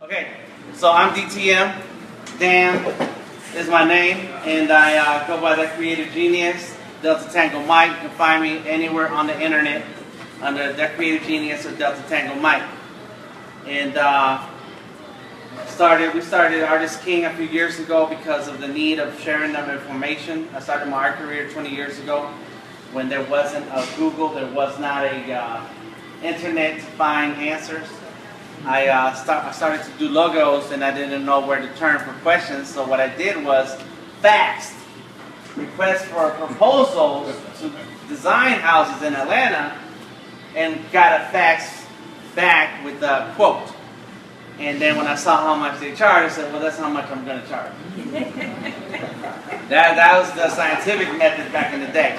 Okay, so I'm DTM. Dan is my name, and I go by the Creative Genius, Delta Tango Mike. You can find me anywhere on the internet under the Creative Genius or Delta Tango Mike. And we started Artist King a few years ago because of the need of sharing them information. I started my art career 20 years ago when there wasn't a Google, there was not a internet to find answers. I started to do logos and I didn't know where to turn for questions, so what I did was faxed requests for proposals to design houses in Atlanta and got a fax back with a quote. And then when I saw how much they charged, I said, well, that's how much I'm going to charge. That was the scientific method back in the day.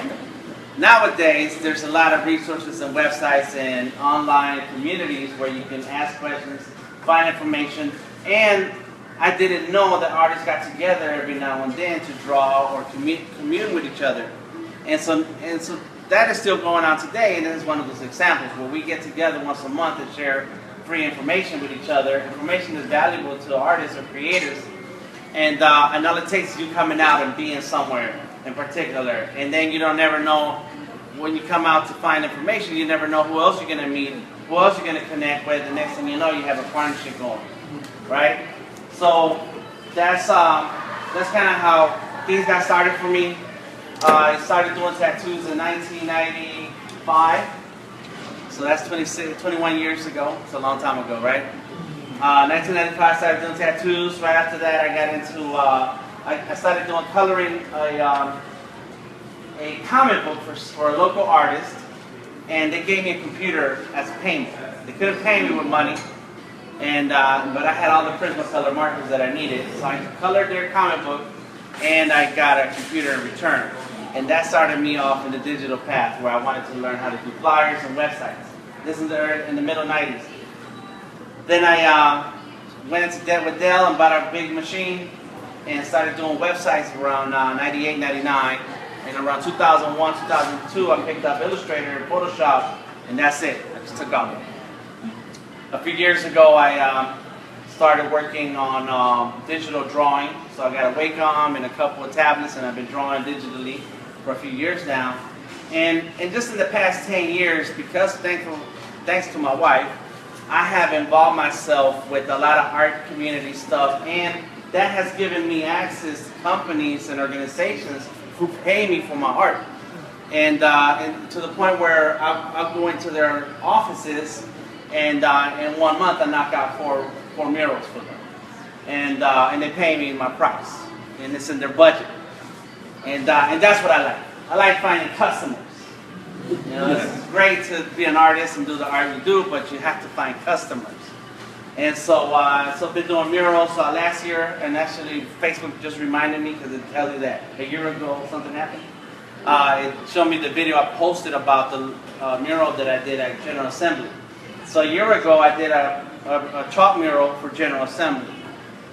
Nowadays, there's a lot of resources and websites and online communities where you can ask questions, find information, and I didn't know that artists got together every now and then to draw or commune with each other. And so that is still going on today, and this is one of those examples where we get together once a month and share free information with each other. Information is valuable to artists or creators, and all it takes is you coming out and being somewhere in particular, and then you don't never know when you come out to find information, you never know who else you're going to meet, who else you're going to connect with. The next thing you know, you have a partnership going, right? So that's kind of how things got started for me. I started doing tattoos in 1995, so that's 21 years ago. It's a long time ago, right? 1995, I started doing tattoos. Right after that, I got into I started doing coloring a comic book for a local artist, and they gave me a computer as payment. They couldn't pay me with money, and but I had all the Prismacolor markers that I needed, so I colored their comic book, and I got a computer in return. And that started me off in the digital path where I wanted to learn how to do flyers and websites. This is in the middle 90s. Then I went into debt with Dell and bought a big machine and started doing websites around 98, 99. And around 2001, 2002, I picked up Illustrator and Photoshop, and that's it. I just took off. A few years ago, I started working on digital drawing. So I got a Wacom and a couple of tablets, and I've been drawing digitally for a few years now. And just in the past 10 years, because thanks to my wife, I have involved myself with a lot of art community stuff, and that has given me access to companies and organizations who pay me for my art. And to the point where I'll go into their offices, and in 1 month I knock out four murals for them. And they pay me my price, and it's in their budget. And that's what I like. I like finding customers. You know, it's great to be an artist and do the art you do, but you have to find customers. And so I've been doing murals last year, and actually Facebook just reminded me because it tells you that a year ago something happened. It showed me the video I posted about the mural that I did at General Assembly. So a year ago I did a chalk mural for General Assembly.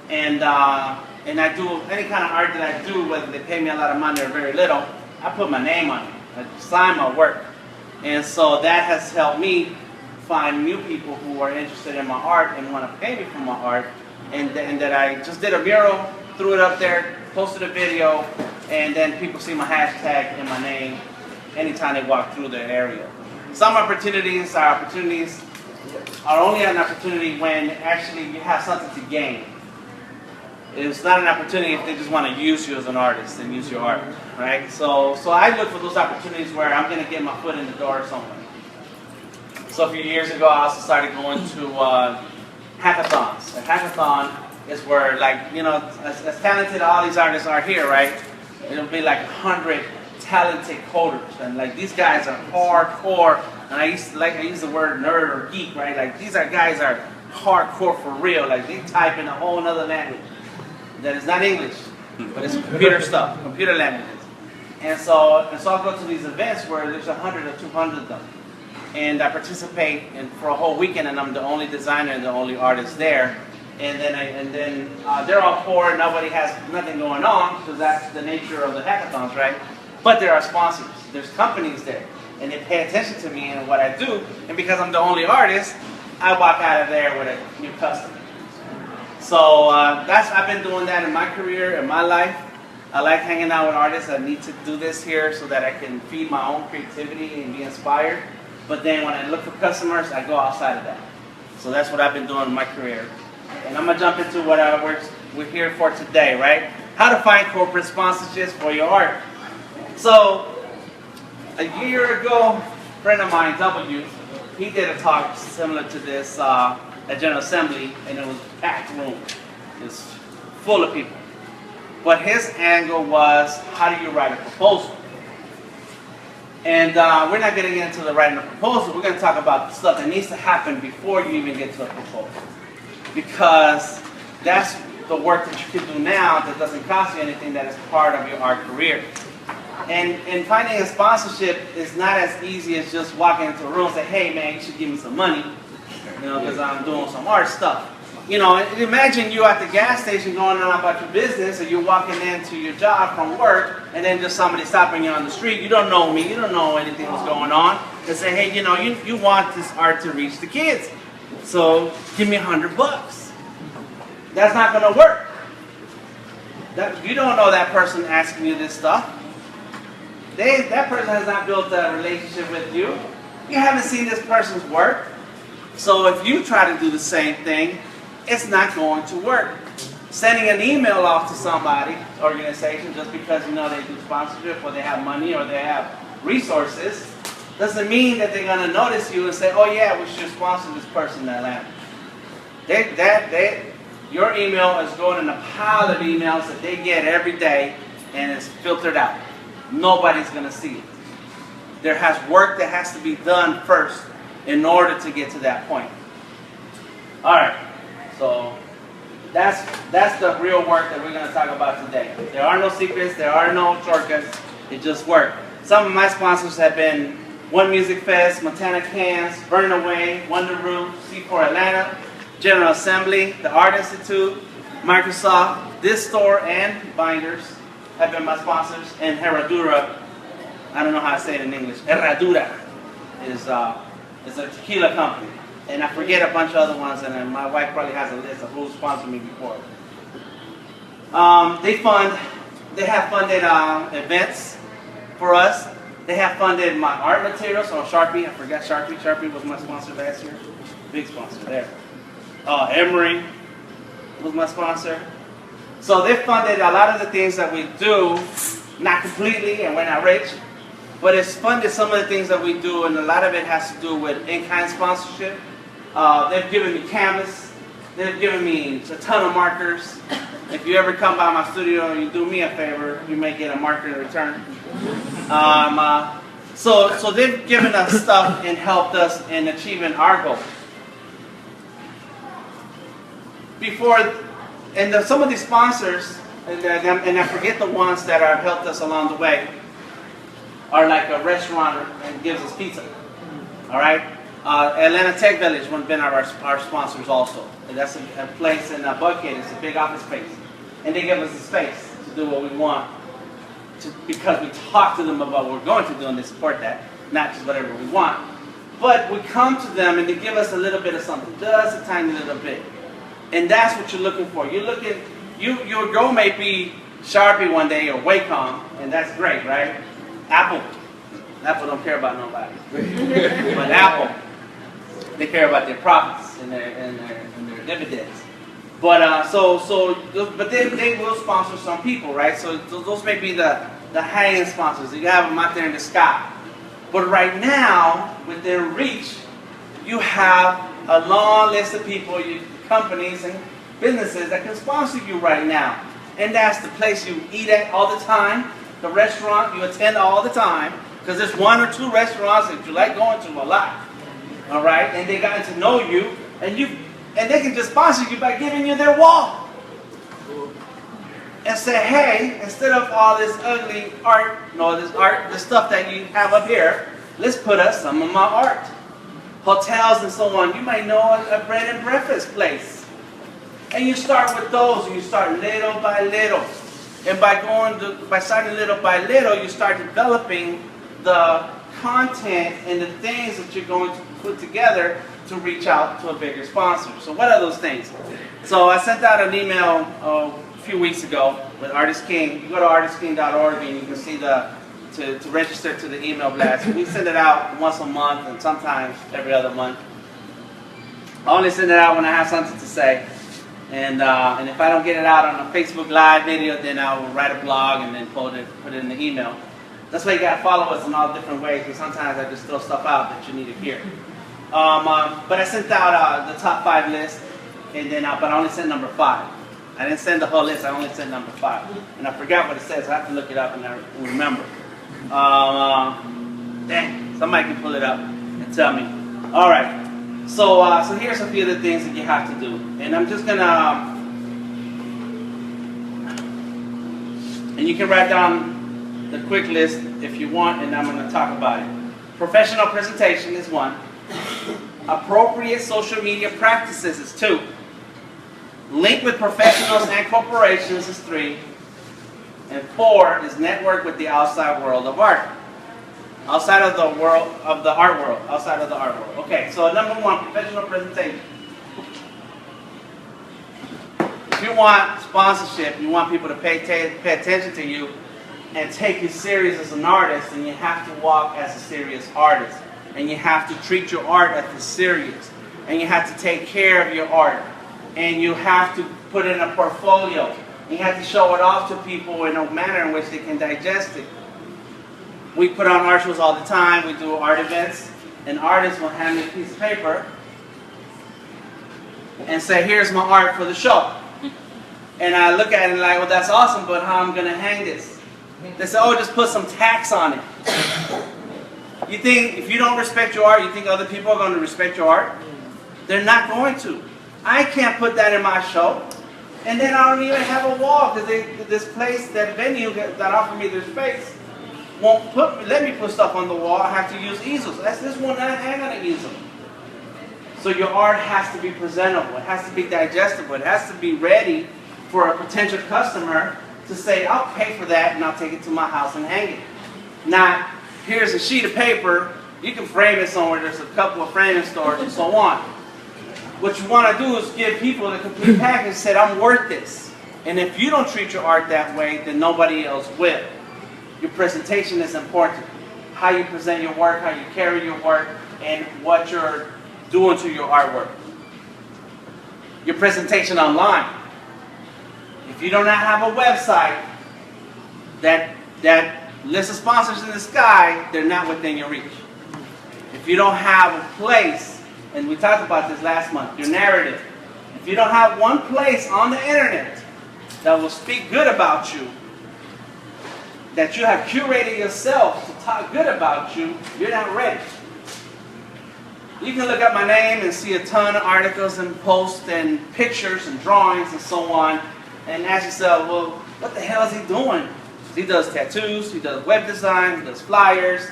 And I do any kind of art that I do, whether they pay me a lot of money or very little, I put my name on it. I sign my work. And so that has helped me find new people who are interested in my art and want to pay me for my art. And that I just did a mural, threw it up there, posted a video, and then people see my hashtag and my name anytime they walk through the area. Some opportunities are only an opportunity when actually you have something to gain. It's not an opportunity if they just want to use you as an artist and use your art, right? So I look for those opportunities where I'm going to get my foot in the door somewhere. So a few years ago, I also started going to hackathons. A hackathon is where, like, you know, as talented all these artists are here, right? It'll be like 100 talented coders, and like these guys are hardcore. And I use the word nerd or geek, right? Like these guys are hardcore for real. Like they type in a whole other language that is not English, but it's computer stuff, computer languages. And so I'll go to these events where there's 100 or 200 of them. And I participate for a whole weekend, and I'm the only designer and the only artist there. And then they're all poor, nobody has nothing going on, because that's the nature of the hackathons, right? But there are sponsors, there's companies there, and they pay attention to me and what I do. And because I'm the only artist, I walk out of there with a new customer. So I've been doing that in my career, in my life. I like hanging out with artists. I need to do this here so that I can feed my own creativity and be inspired. But then when I look for customers, I go outside of that. So that's what I've been doing in my career. And I'm gonna jump into what we're here for today, right? How to find corporate sponsorships for your art. So a year ago, a friend of mine, W, he did a talk similar to this at General Assembly, and it was a packed room. It was full of people. But his angle was, how do you write a proposal? And we're not going to get into the writing of a proposal. We're going to talk about the stuff that needs to happen before you even get to a proposal. Because that's the work that you can do now that doesn't cost you anything, that is part of your art career. And finding a sponsorship is not as easy as just walking into a room and say, hey man, you should give me some money, because I'm doing some art stuff. Imagine you at the gas station going on about your business, or you're walking into your job from work, and then just somebody stopping you on the street. You don't know me, you don't know anything that's going on. They say, hey, you want this art to reach the kids, so give me $100. That's not going to work. You don't know that person asking you this stuff. That person has not built a relationship with you. You haven't seen this person's work. So if you try to do the same thing, it's not going to work. Sending an email off to somebody, organization, just because they do sponsorship or they have money or they have resources, doesn't mean that they're going to notice you and say, oh yeah, we should sponsor this person in Atlanta. Your email is going in a pile of emails that they get every day, and it's filtered out. Nobody's going to see it. There has work that has to be done first in order to get to that point. All right. So that's the real work that we're going to talk about today. There are no secrets. There are no shortcuts. It just work. Some of my sponsors have been One Music Fest, Montana Cans, Burn Away, Wonder Room, C4 Atlanta, General Assembly, the Art Institute, Microsoft, This Store, and Binders have been my sponsors. And Herradura, I don't know how to say it in English. Herradura is a tequila company. And I forget a bunch of other ones, and my wife probably has a list of who sponsored me before. They have funded events for us. They have funded my art materials on Sharpie. I forgot Sharpie. Sharpie was my sponsor last year. Big sponsor there. Emery was my sponsor. So they funded a lot of the things that we do, not completely, and we're not rich. But it's funded some of the things that we do, and a lot of it has to do with in-kind sponsorship. They've given me canvas. They've given me a ton of markers. If you ever come by my studio and you do me a favor, you may get a marker in return. So they've given us stuff and helped us in achieving our goal. Some of these sponsors, and I forget the ones that have helped us along the way, are like a restaurant and gives us pizza. All right? Atlanta Tech Village has been our sponsors also. And that's a place in Buckhead. It's a big office space. And they give us the space to do what we want because we talk to them about what we're going to do and they support that, not just whatever we want. But we come to them and they give us a little bit of something, just a tiny little bit. And that's what you're looking for. Your goal may be Sharpie one day or Wacom, and that's great, right? Apple don't care about nobody. But Apple, they care about their profits and their dividends. But but they will sponsor some people, right? So those may be the high-end sponsors. You have them out there in the sky. But right now, within reach, you have a long list of people, companies and businesses that can sponsor you right now. And that's the place you eat at all the time, the restaurant you attend all the time, because there's one or two restaurants that you like going to a lot. All right? And they got to know you, and they can just sponsor you by giving you their wall. And say, hey, instead of all this ugly art, the stuff that you have up here, let's put up some of my art. Hotels and so on. You might know a bread and breakfast place. And you start with those, and you start little by little. And by starting little by little, you start developing the content and the things that you're going to put together to reach out to a bigger sponsor. So what are those things? So I sent out an email a few weeks ago with Artist King. You go to artistking.org and you can see to register to the email blast. We send it out once a month and sometimes every other month. I only send it out when I have something to say. And if I don't get it out on a Facebook Live video, then I'll write a blog and then put it in the email. That's why you got to follow us in all different ways, because sometimes I just throw stuff out that you need to hear. But I sent out the top 5 list, and then but I only sent number 5. I didn't send the whole list, I only sent number 5. And I forgot what it says, I have to look it up and I remember. Dang, somebody can pull it up and tell me. All right. So here's a few of the things that you have to do. And I'm just going to, and you can write down the quick list if you want, and I'm going to talk about it. Professional presentation is 1. Appropriate social media practices is 2. Link with professionals and corporations is 3. And 4 is network with the outside world of art. Outside of the world of the art world. Outside of the art world. Okay, so number 1, professional presentation. If you want sponsorship, you want people to pay attention to you and take you serious as an artist, then you have to walk as a serious artist. And you have to treat your art as serious. And you have to take care of your art. And you have to put in a portfolio. And you have to show it off to people in a manner in which they can digest it. We put on art shows all the time. We do art events. And artists will hand me a piece of paper and say, here's my art for the show. And I look at it and like, well, that's awesome, but how am I going to hang this? They say, oh, just put some tax on it. You think if you don't respect your art, you think other people are going to respect your art? They're not going to. I can't put that in my show. And then I don't even have a wall because this place, that venue that offered me this space, won't let me put stuff on the wall. I have to use easels. That's this one that I hang on an easel. So your art has to be presentable. It has to be digestible. It has to be ready for a potential customer to say, I'll pay for that and I'll take it to my house and hang it. Not, here's a sheet of paper. You can frame it somewhere. There's a couple of framing stores and so on. What you want to do is give people the complete package and say, I'm worth this. And if you don't treat your art that way, then nobody else will. Your presentation is important. How you present your work, how you carry your work, and what you're doing to your artwork. Your presentation online. If you do not have a website that lists of sponsors in the sky, they're not within your reach. If you don't have a place, and we talked about this last month, your narrative. If you don't have one place on the internet that will speak good about you, that you have curated yourself to talk good about you, you're not ready. You can look up my name and see a ton of articles and posts and pictures and drawings and so on, and ask yourself, well, what the hell is he doing? He does tattoos, he does web design, he does flyers,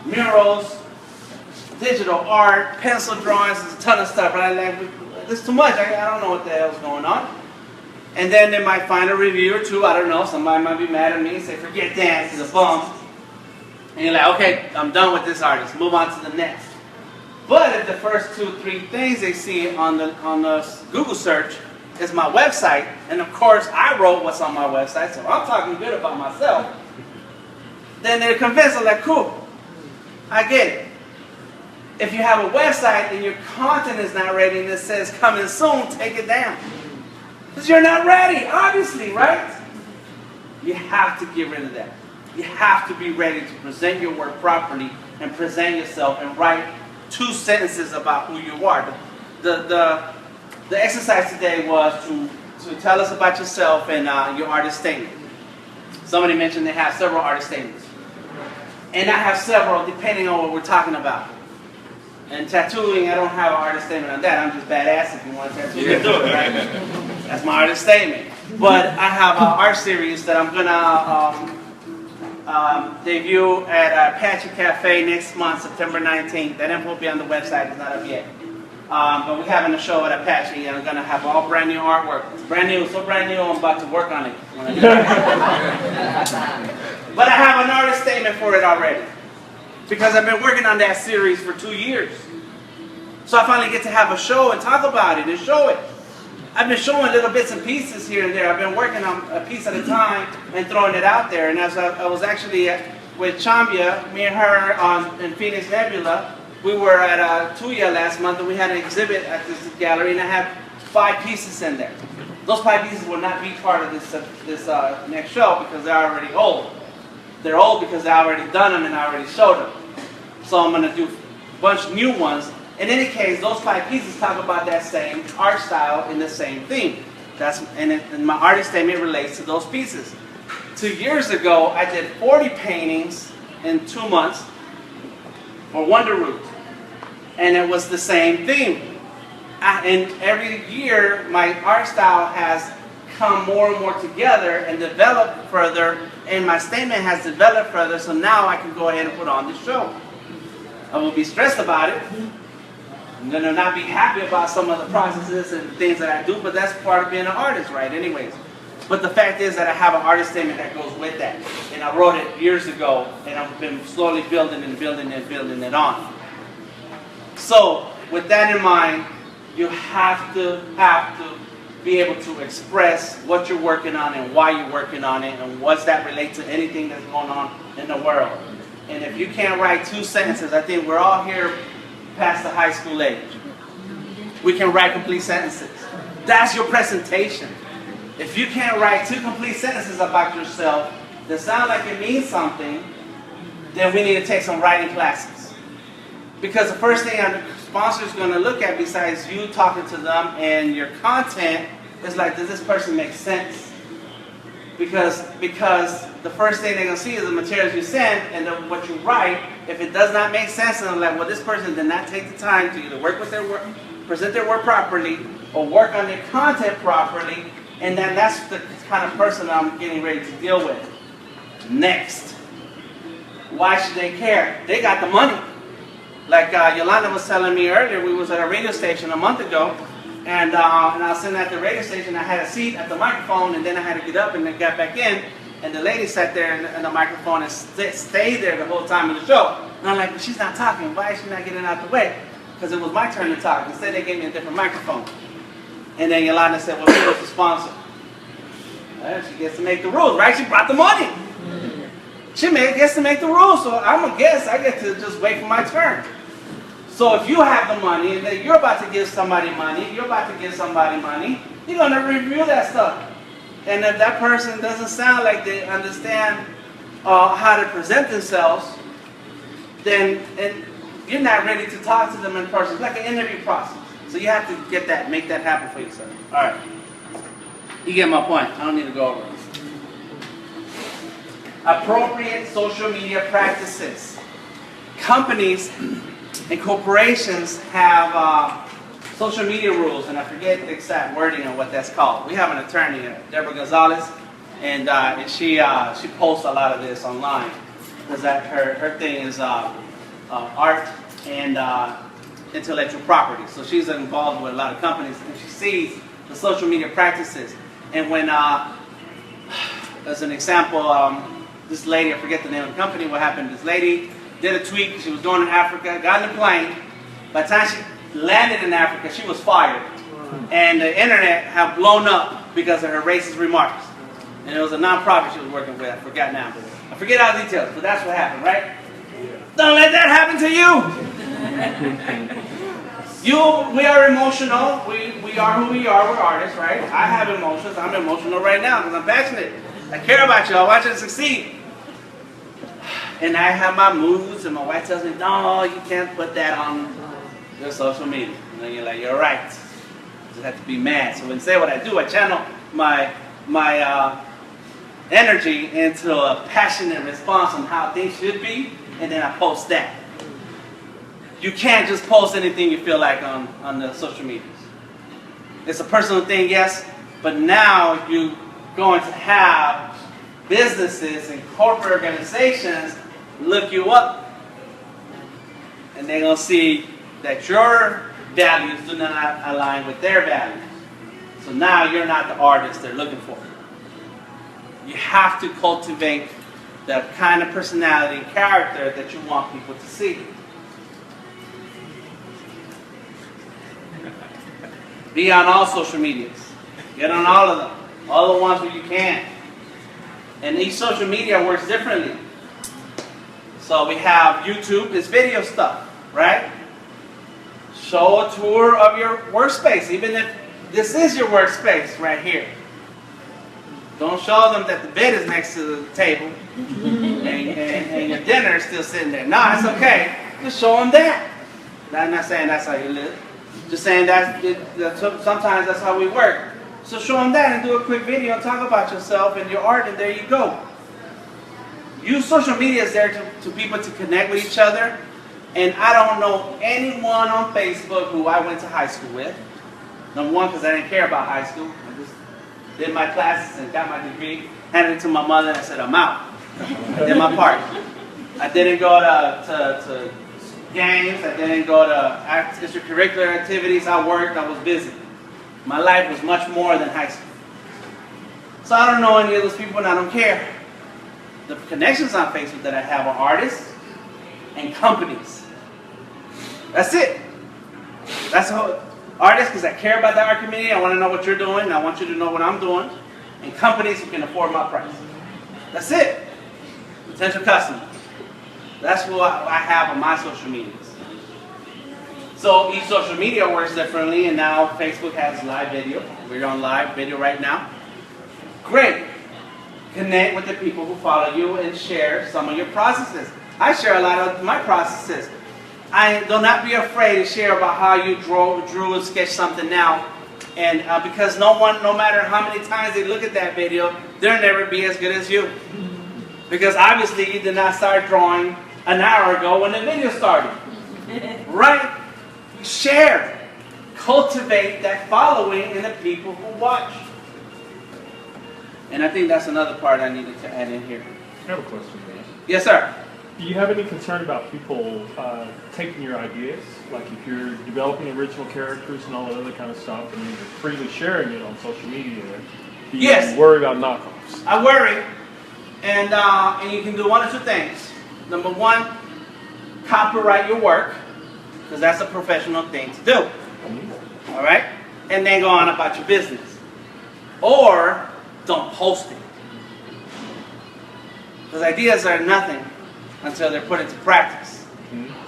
murals, digital art, pencil drawings, there's a ton of stuff. Right? Like, there's too much. I don't know what the hell's going on. And then they might find a review or two. I don't know. Somebody might be mad at me and say, forget that, he's a bum. And you're like, okay, I'm done with this artist. Move on to the next. But if the first 2-3 things they see on the Google search is my website, and of course I wrote what's on my website, so I'm talking good about myself, then they're convinced. I'm like, cool, I get it. If you have a website and your content is not ready and it says coming soon, take it down. Because you're not ready, obviously, right? You have to get rid of that. You have to be ready to present your work properly and present yourself and write 2 sentences about who you are. The exercise today was to tell us about yourself and your artist statement. Somebody mentioned they have several artist statements. And I have several depending on what we're talking about. And tattooing, I don't have an artist statement on that. I'm just badass if you want to tattoo, you can do it, right? That's my artist statement. But I have an art series that I'm going to debut at Apache Cafe next month, September 19th. That info will be on the website. It's not up yet. But we're having a show at Apache, and I'm going to have all brand new artwork. It's brand new, so brand new, I'm about to work on it. But I have an artist statement for it already. Because I've been working on that series for 2 years. So I finally get to have a show and talk about it and show it. I've been showing little bits and pieces here and there. I've been working on a piece at a time and throwing it out there. And as I was actually with Chambia, me and her in Phoenix Nebula, we were at Tuya last month and we had an exhibit at this gallery and I had 5 pieces in there. Those 5 pieces will not be part of this next show because they're already old. They're old because I already done them and I already showed them. So I'm going to do a bunch of new ones. In any case, those 5 pieces talk about that same art style in the same theme. And my artist statement relates to those pieces. 2 years ago, I did 40 paintings in 2 months for Wonder Root. And it was the same theme. And every year, my art style has come more and more together and developed further. And my statement has developed further, so now I can go ahead and put on the show. I will be stressed about it. I'm going to not be happy about some of the processes and things that I do, but that's part of being an artist, right? Anyways. But the fact is that I have an artist statement that goes with that. And I wrote it years ago, and I've been slowly building and building and building it on. So, with that in mind, you have to be able to express what you're working on and why you're working on it, and what's that relate to anything that's going on in the world. And if you can't write 2 sentences, I think we're all here past the high school age. We can write complete sentences. That's your presentation. If you can't write 2 complete sentences about yourself that sound like it means something, then we need to take some writing classes. Because the first thing a sponsor is going to look at besides you talking to them and your content is like, does this person make sense? Because the first thing they're going to see is the materials you send and what you write. If it does not make sense, and they're like, well, this person did not take the time to either work with their work, present their work properly, or work on their content properly, and then that's the kind of person I'm getting ready to deal with. Next. Why should they care? They got the money. Like Yolanda was telling me earlier, we was at a radio station a month ago, and I was sitting at the radio station. I had a seat at the microphone, and then I had to get up and then got back in. And the lady sat there in the microphone and stayed there the whole time of the show. And I'm like, well, she's not talking. Why is she not getting out the way? Because it was my turn to talk. Instead, they gave me a different microphone. And then Yolanda said, well, who was the sponsor? Well, she gets to make the rules, right? She brought the money. She gets to make the rules. So I'm a guest. I get to just wait for my turn. So if you have the money and then you're about to give somebody money, you're going to review that stuff. And if that person doesn't sound like they understand how to present themselves, then you're not ready to talk to them in person. It's like an interview process. So you have to get that, make that happen for yourself. All right. You get my point. I don't need to go over it. Appropriate social media practices. Companies and corporations have social media rules, and I forget the exact wording of what that's called. We have an attorney, Deborah Gonzalez, and she posts a lot of this online because her thing is art and intellectual property. So she's involved with a lot of companies, and she sees the social media practices. And when, as an example, this lady, I forget the name of the company, what happened, this lady did a tweet. She was going to Africa, got in the plane. By the time she landed in Africa, she was fired. And the internet had blown up because of her racist remarks. And it was a non-profit she was working with. I forgot now. I forget all the details, but that's what happened, right? Don't let that happen to you. We are emotional. We are who we are. We're artists, right? I have emotions. I'm emotional right now because I'm passionate. I care about you. I want you to succeed. And I have my moods, and my wife tells me, no, you can't put that on your social media. And then you're like, you're right. I just have to be mad. So instead what I do, I channel my energy into a passionate response on how things should be, and then I post that. You can't just post anything you feel like on the social medias. It's a personal thing, yes, but now you're going to have businesses and corporate organizations look you up, and they're going to see that your values do not align with their values. So now you're not the artist they're looking for. You have to cultivate the kind of personality and character that you want people to see. Be on all social medias. Get on all of them. All the ones where you can. And each social media works differently. So we have YouTube, it's video stuff, right? Show a tour of your workspace, even if this is your workspace right here. Don't show them that the bed is next to the table and your dinner is still sitting there. No, it's okay. Just show them that. I'm not saying that's how you live. Just saying sometimes that's how we work. So show them that and do a quick video and talk about yourself and your art, and there you go. Use social media as there to people to connect with each other. And I don't know anyone on Facebook who I went to high school with. Number one, because I didn't care about high school. I just did my classes and got my degree, handed it to my mother, and I said, I'm out. I did my part. I didn't go to games. I didn't go to extracurricular activities. I worked. I was busy. My life was much more than high school. So I don't know any of those people, and I don't care. The connections on Facebook that I have are artists and companies. That's it. That's all. Artists, because I care about the art community. I want to know what you're doing. I want you to know what I'm doing. And companies who can afford my price. That's it. Potential customers. That's who I have on my social medias. So each social media works differently, and now Facebook has live video. We're on live video right now. Great. Connect with the people who follow you and share some of your processes. I share a lot of my processes. Do not be afraid to share about how you drew and sketched something now. And because no matter how many times they look at that video, they'll never be as good as you. Because obviously you did not start drawing an hour ago when the video started. Right? Share. Cultivate that following in the people who watch. And I think that's another part I needed to add in here. I have a question, man. Yes, sir. Do you have any concern about people taking your ideas? Like if you're developing original characters and all that other kind of stuff, and you're freely sharing it on social media, do you worry about knockoffs? I worry. And you can do one of two things. Number one, copyright your work, because that's a professional thing to do. All right? And then go on about your business. Or don't post it. Because ideas are nothing until they're put into practice.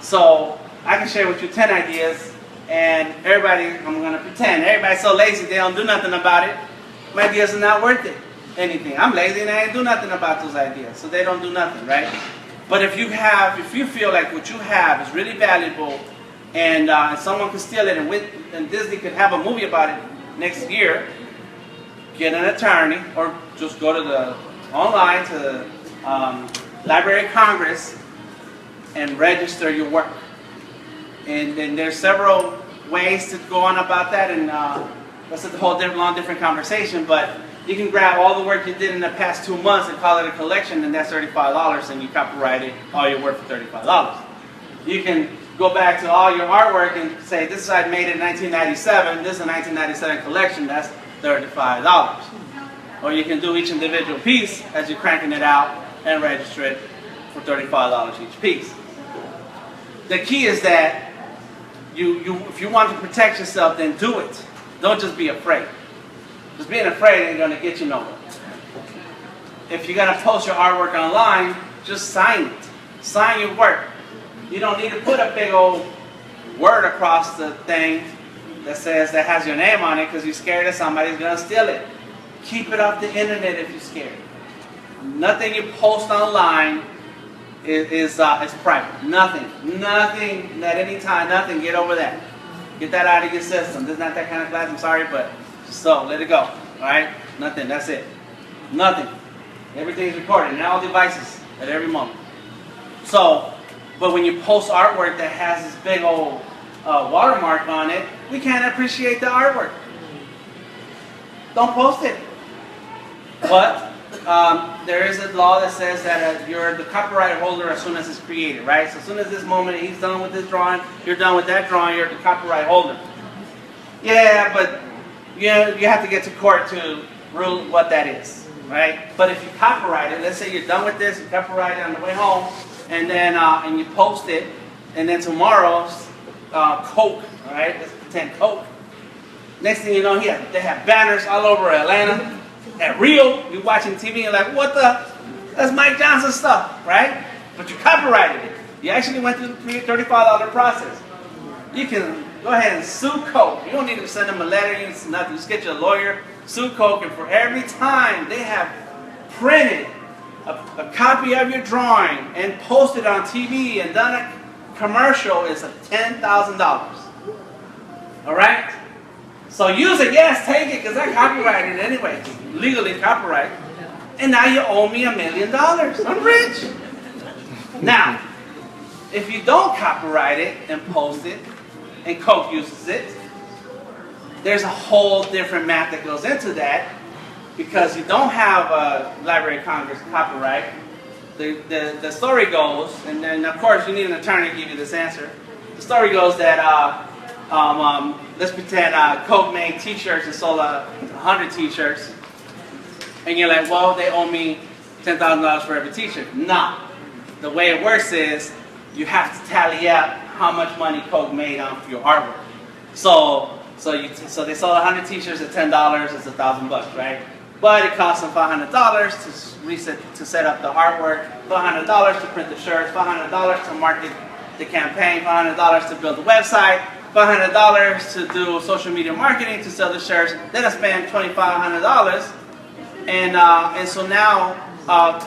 So I can share with you 10 ideas, and I'm going to pretend. Everybody's so lazy they don't do nothing about it. My ideas are not worth it. Anything. I'm lazy and I ain't do nothing about those ideas. So they don't do nothing, right? But if you feel like what you have is really valuable, and someone could steal it, and Disney could have a movie about it next year, get an attorney, or just go to online to the Library of Congress and register your work. And there's several ways to go on about that, and that's a whole different conversation, but you can grab all the work you did in the past 2 months and call it a collection, and that's $35, and you copyrighted all your work for $35. You can go back to all your artwork and say, this is I made it in 1997, this is a 1997 collection, that's $35. Or you can do each individual piece as you're cranking it out and register it for $35 each piece. The key is that if you want to protect yourself, then do it. Don't just be afraid. Just being afraid ain't going to get you nowhere. If you're going to post your artwork online, just sign it. Sign your work. You don't need to put a big old word across the thing that has your name on it because you're scared that somebody's going to steal it. Keep it off the internet if you're scared. Nothing you post online is private. Nothing at any time. Nothing. Get over that. Get that out of your system. This is not that kind of class. I'm sorry, but just let it go. All right? Nothing. That's it. Nothing. Everything's recorded in all devices at every moment. So, but when you post artwork that has this big old watermark on it, we can't appreciate the artwork. Don't post it. But there is a law that says that you're the copyright holder as soon as it's created, right? So as soon as this moment he's done with this drawing, you're done with that drawing, you're the copyright holder. Yeah, but you have to get to court to rule what that is, right? But if you copyright it, let's say you're done with this, you copyright it on the way home, and then and you post it, and then tomorrow, Coke, all right? Let's pretend Coke Next thing you know, they have banners all over Atlanta. At Rio, you're watching TV and like, what the? That's Mike Johnson stuff, right? But you copyrighted it. You actually went through the $35 process. You can go ahead and sue Coke. You don't need to send them a letter, you need nothing. Just get your lawyer, sue Coke, and for every time they have printed a copy of your drawing and posted on TV and done a commercial, is $10,000. All right? So use it, yes, take it, because I copyrighted it anyway. Legally copyright. And now you owe me $1 million. I'm rich. Now, if you don't copyright it and post it, and Coke uses it, there's a whole different math that goes into that, because you don't have a Library of Congress copyright. The story goes, and then of course you need an attorney to give you this answer. The story goes that, let's pretend Coke made t-shirts and sold 100 t-shirts, and you're like, well, they owe me $10,000 for every t-shirt. No. The way it works is, you have to tally up how much money Coke made on your artwork. So they sold 100 t-shirts at $10, it's $1,000, right? But it cost them $500 to set up the artwork, $500 to print the shirts, $500 to market the campaign, $500 to build the website, $500 to do social media marketing to sell the shirts. Then I spent $2,500, and so now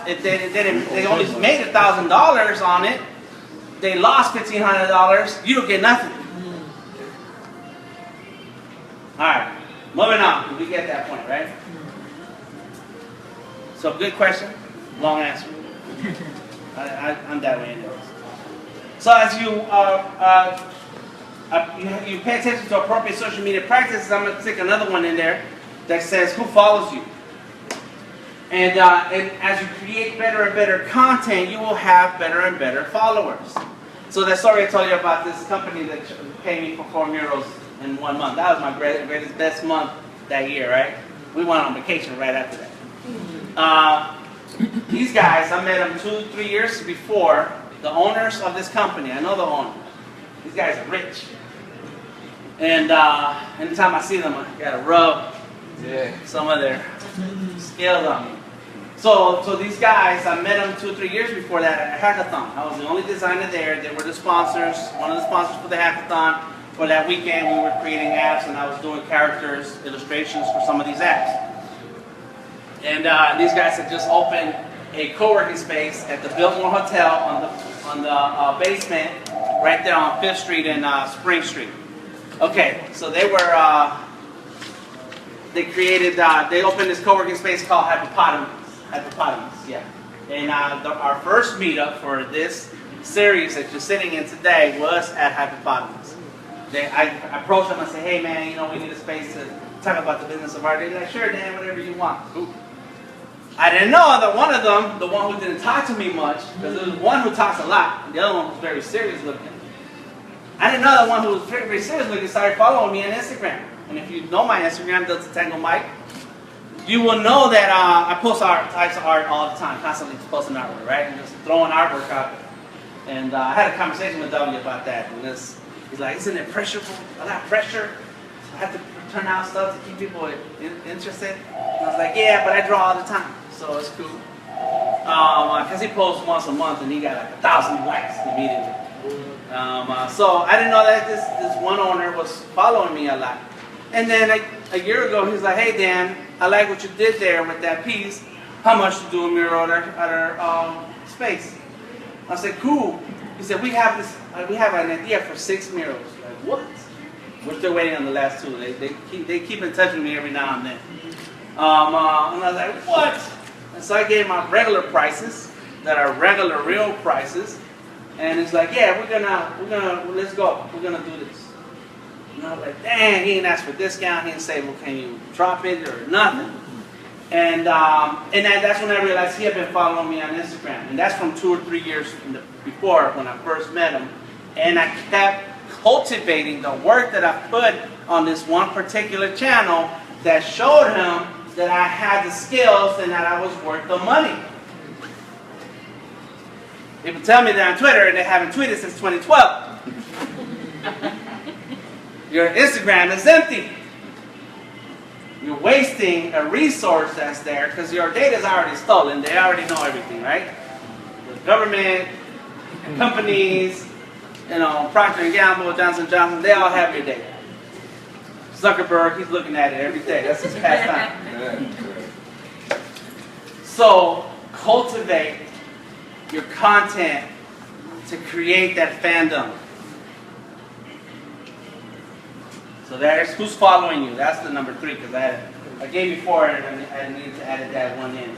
they only made $1,000 on it. They lost $1,500. You don't get nothing. All right, moving on. We get that point, right? So good question, long answer. I'm that way anyways. So as you pay attention to appropriate social media practices, I'm going to stick another one in there that says who follows you. And as you create better and better content, you will have better and better followers. So that story I told you about this company that paid me for 4 murals in 1 month. That was my greatest, best month that year, right? We went on vacation right after that. These guys, I met them 2-3 years before. The owners of this company, I know the owner. These guys are rich. And anytime I see them, I gotta rub some of their scales on me. So these guys, I met them 2 or 3 years before that at a hackathon. I was the only designer there. They were the sponsors, one of the sponsors for the hackathon. For that weekend, we were creating apps, and I was doing characters, illustrations for some of these apps. And these guys had just opened a co-working space at the Biltmore Hotel on the basement, right there on 5th Street and Spring Street. Okay, so they opened this co-working space called Hypopotamus, yeah. And our first meetup for this series that you're sitting in today was at Hypopotamus. I approached them and said, hey man, we need a space to talk about the business of art. They're like, sure Dan, whatever you want. Ooh. I didn't know that one of them, the one who didn't talk to me much, because there was one who talks a lot, and the other one was very serious looking. I didn't know that one who was very, very serious looking started following me on Instagram. And if you know my Instagram, Delta Tango Mike, you will know that I post types of art all the time, constantly posting artwork, right? And just throwing artwork out there. And I had a conversation with W about that. And he's like, isn't it a lot of pressure? I have to turn out stuff to keep people interested. And I was like, yeah, but I draw all the time, so it's cool. Because he posts once a month and he got like 1,000 likes immediately. So I didn't know that this one owner was following me a lot. And then a year ago, he's like, hey Dan, I like what you did there with that piece. How much to do a mural at our space? I said, cool. He said, we have an idea for 6 murals. Like, what? We're still waiting on the last 2. They keep in touch with me every now and then. And I was like, what? And so I gave my regular prices that are regular real prices. And it's like, yeah, let's go. We're gonna do this. And I was like, dang, he didn't ask for a discount. He didn't say, well, can you drop it or nothing. And that's when I realized he had been following me on Instagram. And that's from 2 or 3 years before when I first met him. And I kept cultivating the work that I put on this one particular channel that showed him that I had the skills and that I was worth the money. People tell me they're on Twitter and they haven't tweeted since 2012. Your Instagram is empty. you're wasting a resource that's there because your data is already stolen. They already know everything, right? The government, companies, Procter & Gamble, Johnson & Johnson, they all have your data. Zuckerberg, he's looking at it every day. That's his pastime. So cultivate your content to create that fandom. So there's who's following you. That's the number 3 because I gave you 4 and I needed to add that one in.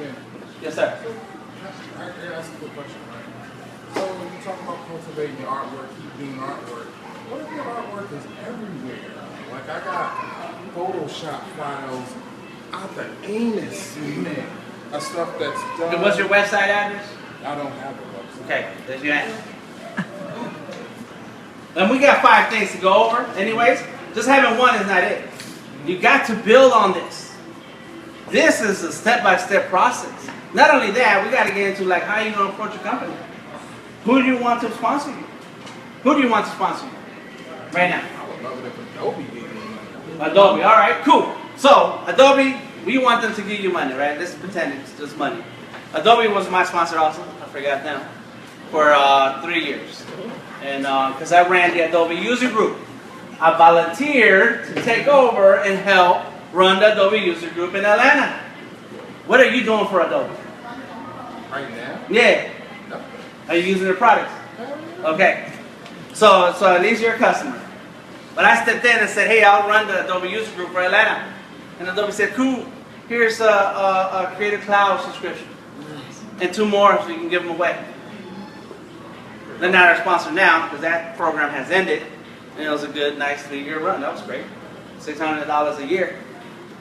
Yes, sir. So, I ask you a question, right? So when you talk about cultivating your artwork, keep doing artwork, what if your artwork is everywhere? Like I got Photoshop files out the anus, man, of stuff that's done. What's your website address? I don't have a website. Okay, there's your answer. And we got 5 things to go over. Anyways, just having one is not it. You got to build on this. This is a step-by-step process. Not only that, we got to get into like how you going to approach your company. Who do you want to sponsor you? Who do you want to sponsor you right now? I would love it if Adobe gave me money. Adobe. All right, cool. So Adobe, we want them to give you money, right? Let's pretend it's just money. Adobe was my sponsor also. I forgot them for 3 years, and because I ran the Adobe user group, I volunteered to take over and help run the Adobe user group in Atlanta. What are you doing for Adobe? Right now? Yeah. No. Are you using their products? Okay. So at least you're a customer. But I stepped in and said, hey, I'll run the Adobe user group for Atlanta. And Adobe said, cool, here's a Creative Cloud subscription. And 2 more so you can give them away. They're not our sponsor now because that program has ended. And it was a good, nice 3-year run. That was great. $600 a year.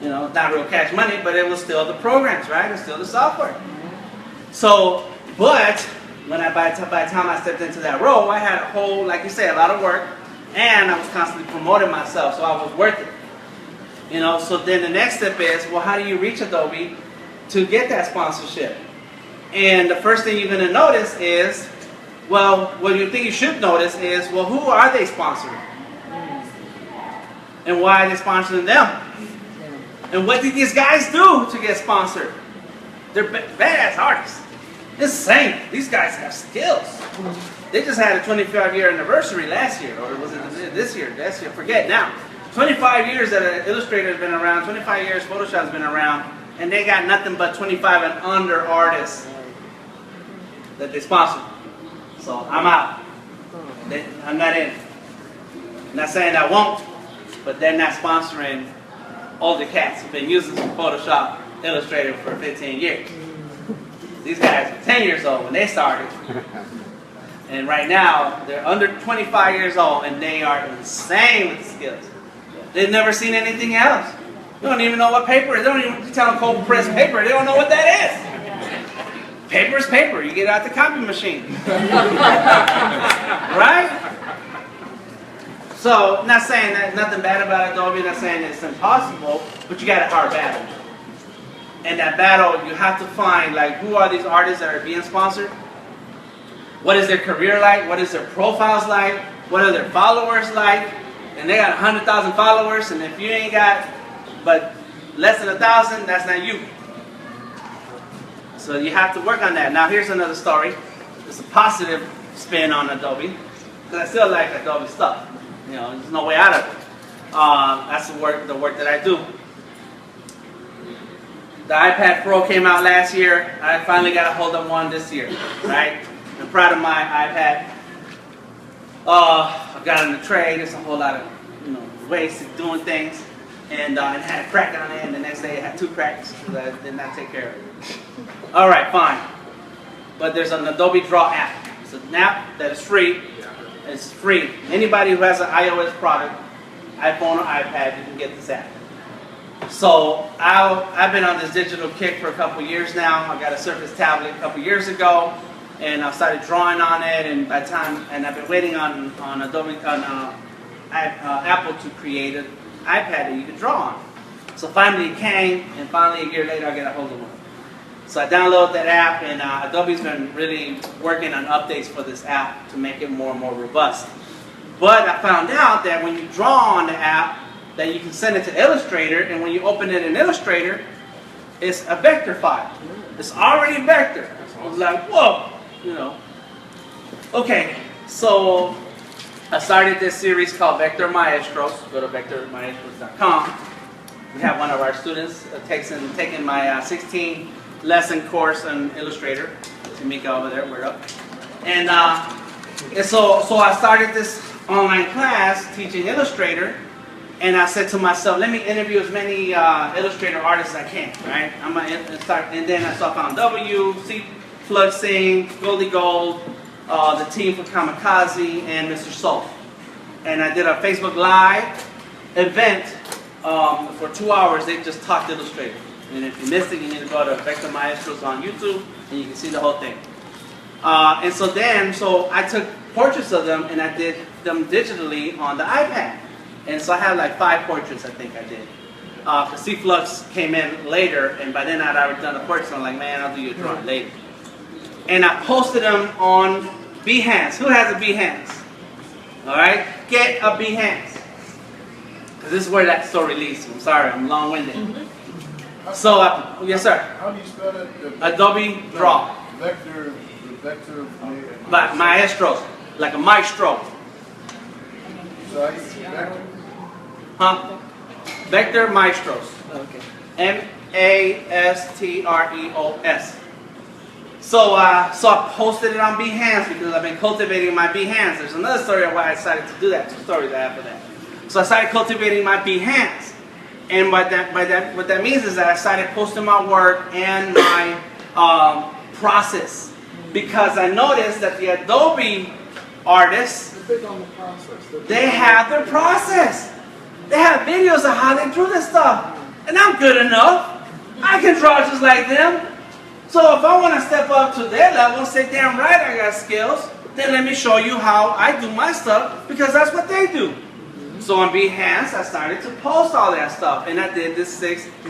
Not real cash money, but it was still the programs, right? It's still the software. So, but by the time I stepped into that role, I had a whole, like you say, a lot of work, and I was constantly promoting myself, so I was worth it. So then the next step is, well, how do you reach Adobe to get that sponsorship? And the first thing you're going to notice is, well, what you think you should notice is, well, who are they sponsoring? And why are they sponsoring them? And what did these guys do to get sponsored? They're badass artists. Insane. These guys have skills. They just had a 25-year anniversary last year, or was it this year? Last year, forget now. 25 years that an Illustrator's been around, 25 years Photoshop's been around, and they got nothing but 25 and under artists that they sponsor. So I'm out. I'm not in. I'm not saying I won't, but they're not sponsoring older cats who've been using Photoshop, Illustrator for 15 years. These guys were 10 years old when they started. And right now, they're under 25 years old and they are insane with the skills. They've never seen anything else. You don't even know what paper is. They don't even tell them cold press paper. They don't know what that is. Paper is paper. You get it out the copy machine. Right? So, not saying that nothing bad about Adobe, not saying it's impossible, but you got a hard battle. And that battle, you have to find, like, who are these artists that are being sponsored? What is their career like? What is their profiles like? What are their followers like? And they got 100,000 followers, and if you ain't got but less than 1,000, that's not you. So you have to work on that. Now here's another story. It's a positive spin on Adobe, because I still like Adobe stuff. There's no way out of it. That's the work that I do. The iPad Pro came out last year. I finally got a hold of one this year, right? I'm proud of my iPad. I got it in the tray. There's a whole lot of ways of doing things. And it had a crack on it, and the next day it had 2 cracks because I did not take care of it. All right, fine. But there's an Adobe Draw app. It's an app that is free. It's free. Anybody who has an iOS product, iPhone or iPad, you can get this app. So I've been on this digital kick for a couple years now. I got a Surface tablet a couple years ago, and I started drawing on it. And I've been waiting on Adobe Apple to create an iPad that you can draw on. So finally it came, and finally a year later I got a hold of one. So I downloaded that app, and Adobe's been really working on updates for this app to make it more and more robust. But I found out that when you draw on the app, that you can send it to Illustrator, and when you open it in Illustrator, it's a vector file. It's already vector. I was like, whoa, you know. Okay, so I started this series called Vector Maestros. Go to vectormaestros.com. We have one of our students taking my 16 lesson course on Illustrator. Tamika over there, we're up. And so I started this online class teaching Illustrator, and I said to myself, let me interview as many Illustrator artists as I can, right? I'm gonna start, and then I found W, C Fluxing, Goldie Gold, the team for Kamikaze, and Mr. Soul. And I did a Facebook Live event for 2 hours. They just talked Illustrator. And if you missed it, you need to go to Vector Maestros on YouTube, and you can see the whole thing. And so I took portraits of them, and I did them digitally on the iPad. And so I had like 5 portraits, I think I did. Because C-Flux came in later, and by then I'd already done the portraits, and I'm like, man, I'll do your drawing later. And I posted them on Behance. Who has a Behance? All right? Get a Behance. Because this is where that story leads to. I'm sorry, I'm long-winded. So, yes, sir. How do you spell that? Adobe Draw. Vector. But Maestros, like a maestro. So I see vector. Huh? Vector Maestros. Okay. Mastreos. So I posted it on Behance because I've been cultivating my Behance. There's another story of why I decided to do that. 2 stories I have for that. So I started cultivating my Behance. And what that means is that I started posting my work and my process. Because I noticed that the Adobe artists, They're big on the process. they have their process. They have videos of how they drew this stuff. And I'm good enough. I can draw just like them. So if I want to step up to their level and say, damn right I got skills, then let me show you how I do my stuff, because that's what they do. So on Behance, I started to post all that stuff. And I did these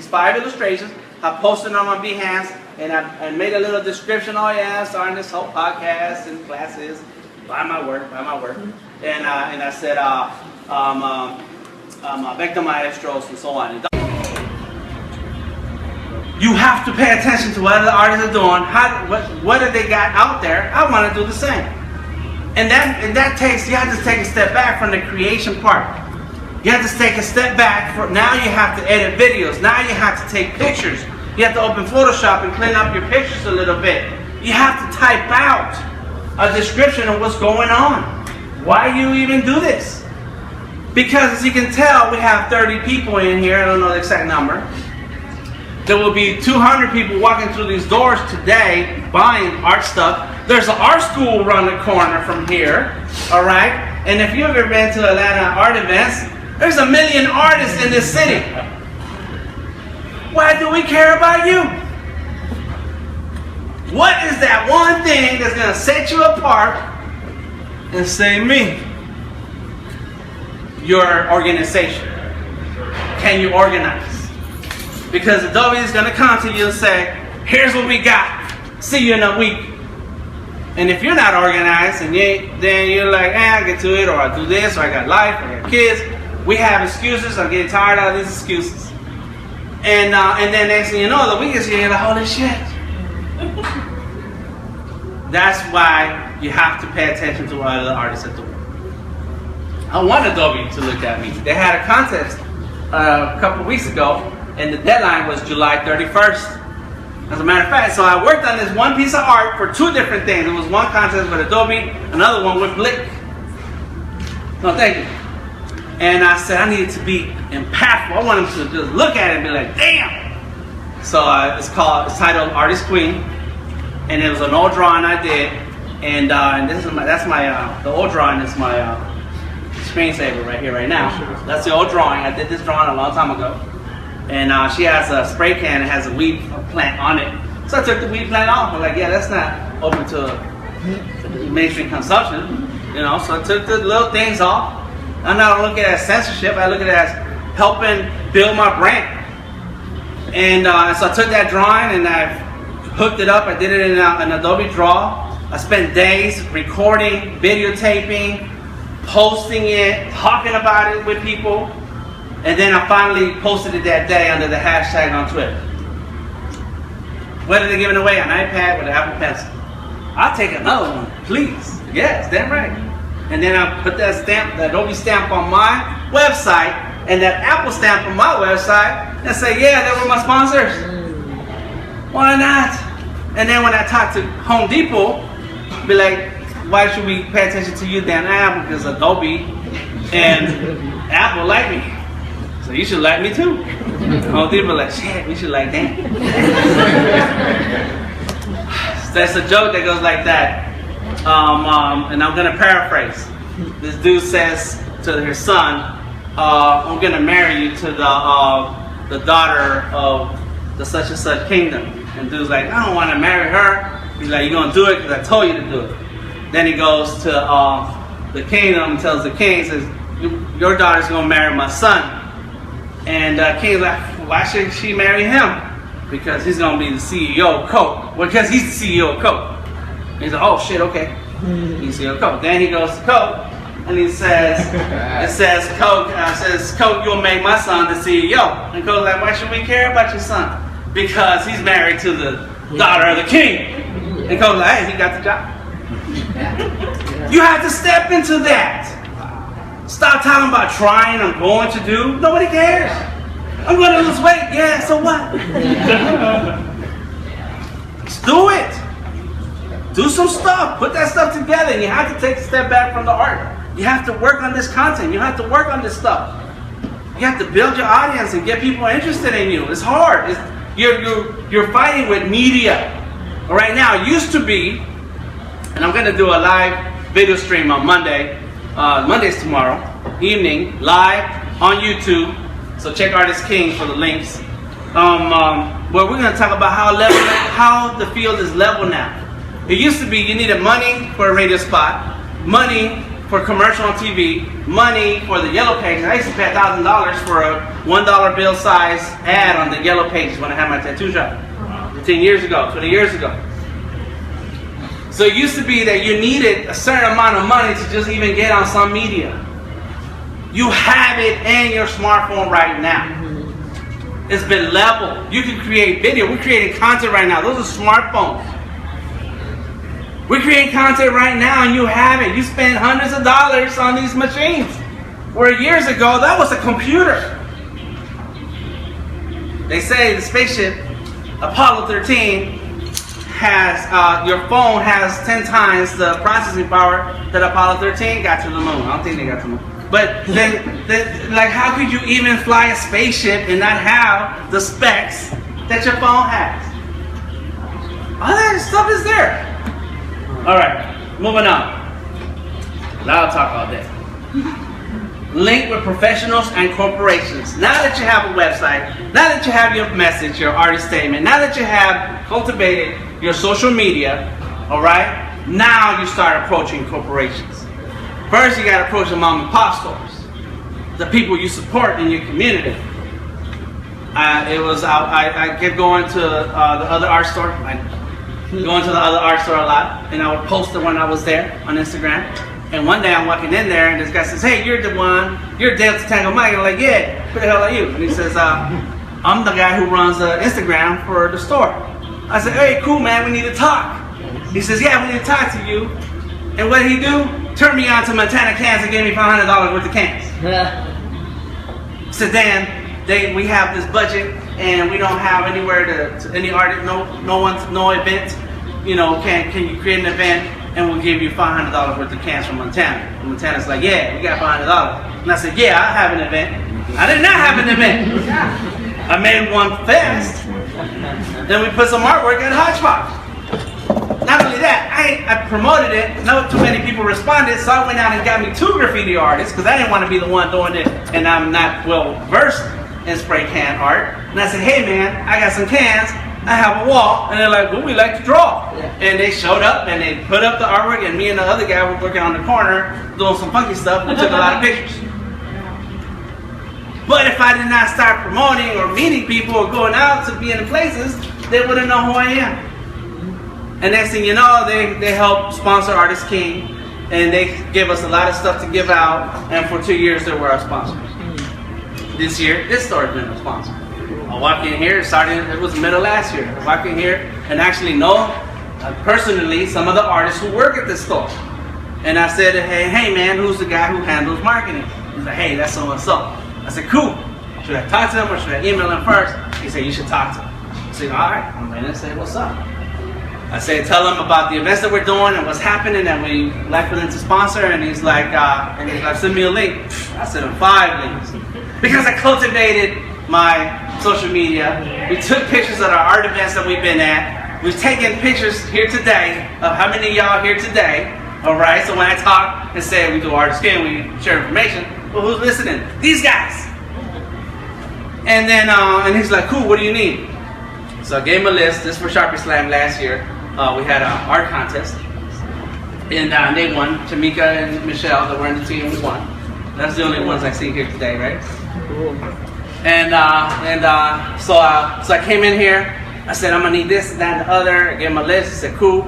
5 illustrations. I posted them on Behance, and I made a little description. Oh yeah, starting this whole podcast and classes. Buy my work. And I said, Vector Maestros and so on. You have to pay attention to what other artists are doing. What have they got out there? I want to do the same. And that takes, you have to take a step back from the creation part. You have to take a step back. Now you have to edit videos. Now you have to take pictures. You have to open Photoshop and clean up your pictures a little bit. You have to type out a description of what's going on. Why do you even do this? Because as you can tell, we have 30 people in here. I don't know the exact number. There will be 200 people walking through these doors today buying art stuff. There's an art school around the corner from here, all right? And if you've ever been to Atlanta art events, there's 1 million artists in this city. Why do we care about you? What is that one thing that's going to set you apart and say, me? Your organization. Can you organize? Because Adobe is going to come to you and say, here's what we got. See you in a week. And if you're not organized, and then you're like, I'll get to it, or I'll do this, or I got life, or I got kids. We have excuses. I'm getting tired of these excuses. And then next thing you know, the week is here, you're like, holy shit. That's why you have to pay attention to what other artists are doing. I want Adobe to look at me. They had a contest a couple weeks ago, and the deadline was July 31st. As a matter of fact, so I worked on this one piece of art for 2 different things. It was one contest with Adobe, another one with Blick. No, thank you. And I said I needed to be impactful. I want them to just look at it and be like, damn. So it's titled Artist Queen, and it was an old drawing I did. And this is the old drawing is my screensaver right here, right now. That's the old drawing. I did this drawing a long time ago. And she has a spray can that has a weed plant on it. So I took the weed plant off. I'm like, yeah, that's not open to mainstream consumption. You know, so I took the little things off. I'm not looking at it as censorship. I look at it as helping build my brand. And so I took that drawing and I hooked it up. I did it in an Adobe Draw. I spent days recording, videotaping, posting it, talking about it with people. And then I finally posted it that day under the hashtag on Twitter. What are they giving away? An iPad with an Apple Pencil. I'll take another one, please. Yes, damn right. And then I put that stamp, that Adobe stamp on my website and that Apple stamp on my website and say, yeah, they were my sponsors. Why not? And then when I talk to Home Depot, be like, why should we pay attention to you, Dan Apple? Because Adobe and Apple like me. So you should like me too. Home Depot like, shit, we should like Dan. That's a joke that goes like that. And I'm going to paraphrase. This dude says to his son, I'm going to marry you to the daughter of the such and such kingdom. And dude's like, I don't want to marry her. He's like, you're going to do it because I told you to do it. Then he goes to the kingdom and tells the king, says, your daughter's going to marry my son. And king's like, why should she marry him? Because he's going to be the CEO of Coke. Well, because he's the CEO of Coke. And he's like, oh shit, okay. He's CEO of Coke. Then he goes to Coke and he says, Coke, you'll make my son the CEO. And Coke's like, why should we care about your son? Because he's married to the daughter of the king. And Coke's like, hey, he got the job. You have to step into that. Stop talking about trying, I'm going to do. Nobody cares. I'm going to lose weight. Yeah, so what? Just do it. Do some stuff. Put that stuff together. And you have to take a step back from the art. You have to work on this content. You have to work on this stuff. You have to build your audience and get people interested in you. It's hard. You're fighting with media. Right now, it used to be, and I'm going to do a live video stream on Monday. Monday's tomorrow evening, live on YouTube. So check Artist King for the links. Where we're going to talk about how the field is level now. It used to be you needed money for a radio spot, money for commercial on TV, money for the Yellow Pages. I used to pay $1,000 for a $1 bill size ad on the Yellow Pages when I had my tattoo shop 10 years ago, 20 years ago. So it used to be that you needed a certain amount of money to just even get on some media. You have it in your smartphone right now. It's been leveled. You can create video. We're creating content right now. Those are smartphones. We're creating content right now and you have it. You spend hundreds of dollars on these machines. Where years ago, that was a computer. They say the spaceship, Apollo 13, has, your phone has 10 times the processing power that Apollo 13 got to the moon. I don't think they got to the moon. But then, like, how could you even fly a spaceship and not have the specs that your phone has? All that stuff is there. All right, moving on. Loud talk all day. Link with professionals and corporations. Now that you have a website, now that you have your message, your artist statement, now that you have cultivated your social media, all right, now you start approaching corporations. First, you got to approach the mom and pop stores, the people you support in your community. I kept going to the other art store. Going to the other art store a lot, and I would post it when I was there on Instagram. And one day I'm walking in there, and this guy says, "Hey, you're the one. You're Delta Tango Mike." I'm like, "Yeah, who the hell are you?" And he says, "I'm the guy who runs Instagram for the store." I said, "Hey, cool, man. We need to talk." He says, "Yeah, we need to talk to you." And what did he do? Turned me on to Montana Cans and gave me $500 worth of cans. So then we have this budget, and we don't have anywhere to any artist, no event. You know, can you create an event and we'll give you $500 worth of cans from Montana? And Montana's like, yeah, we got $500. And I said, yeah, I have an event. I did not have an event. I made one fast. Then we put some artwork at Hodgepodge. Not only that, I promoted it. Not too many people responded, so I went out and got me 2 graffiti artists because I didn't want to be the one doing it, and I'm not well versed in spray can art. And I said, hey man, I got some cans. I have a wall, and they're like, well, we like to draw. And they showed up, and they put up the artwork, and me and the other guy were working on the corner, doing some funky stuff, and we took a lot of pictures. But if I did not start promoting or meeting people or going out to be in the places, they wouldn't know who I am. And next thing you know, they help sponsor Artist King, and they give us a lot of stuff to give out, and for 2 years they were our sponsors. this year, this store has been a sponsor. I walk in here, it was the middle of last year. I walk in here and actually know personally some of the artists who work at this store. And I said, hey man, who's the guy who handles marketing? He's like, hey, that's so-and-so. I said, cool. Should I talk to him or should I email him first? He said, you should talk to him. I said, all right. I'm in and say, what's up? I said, tell him about the events that we're doing and what's happening and we like for them to sponsor. And he's like, send me a link. I sent him 5 links. Because I cultivated my social media. We took pictures of our art events that we've been at. We've taken pictures here today of how many of y'all here today. All right, so when I talk and say we do art skin, we share information. Well, who's listening? These guys. And then, and he's like, cool, what do you need? So I gave him a list. This was for Sharpie Slam last year. We had an art contest. And they won. Tamika and Michelle, that were in the team, we won. That's the only ones I see here today, right? Cool. So I came in here. I said, I'm going to need this, that, and the other. I gave him a list. He said, cool.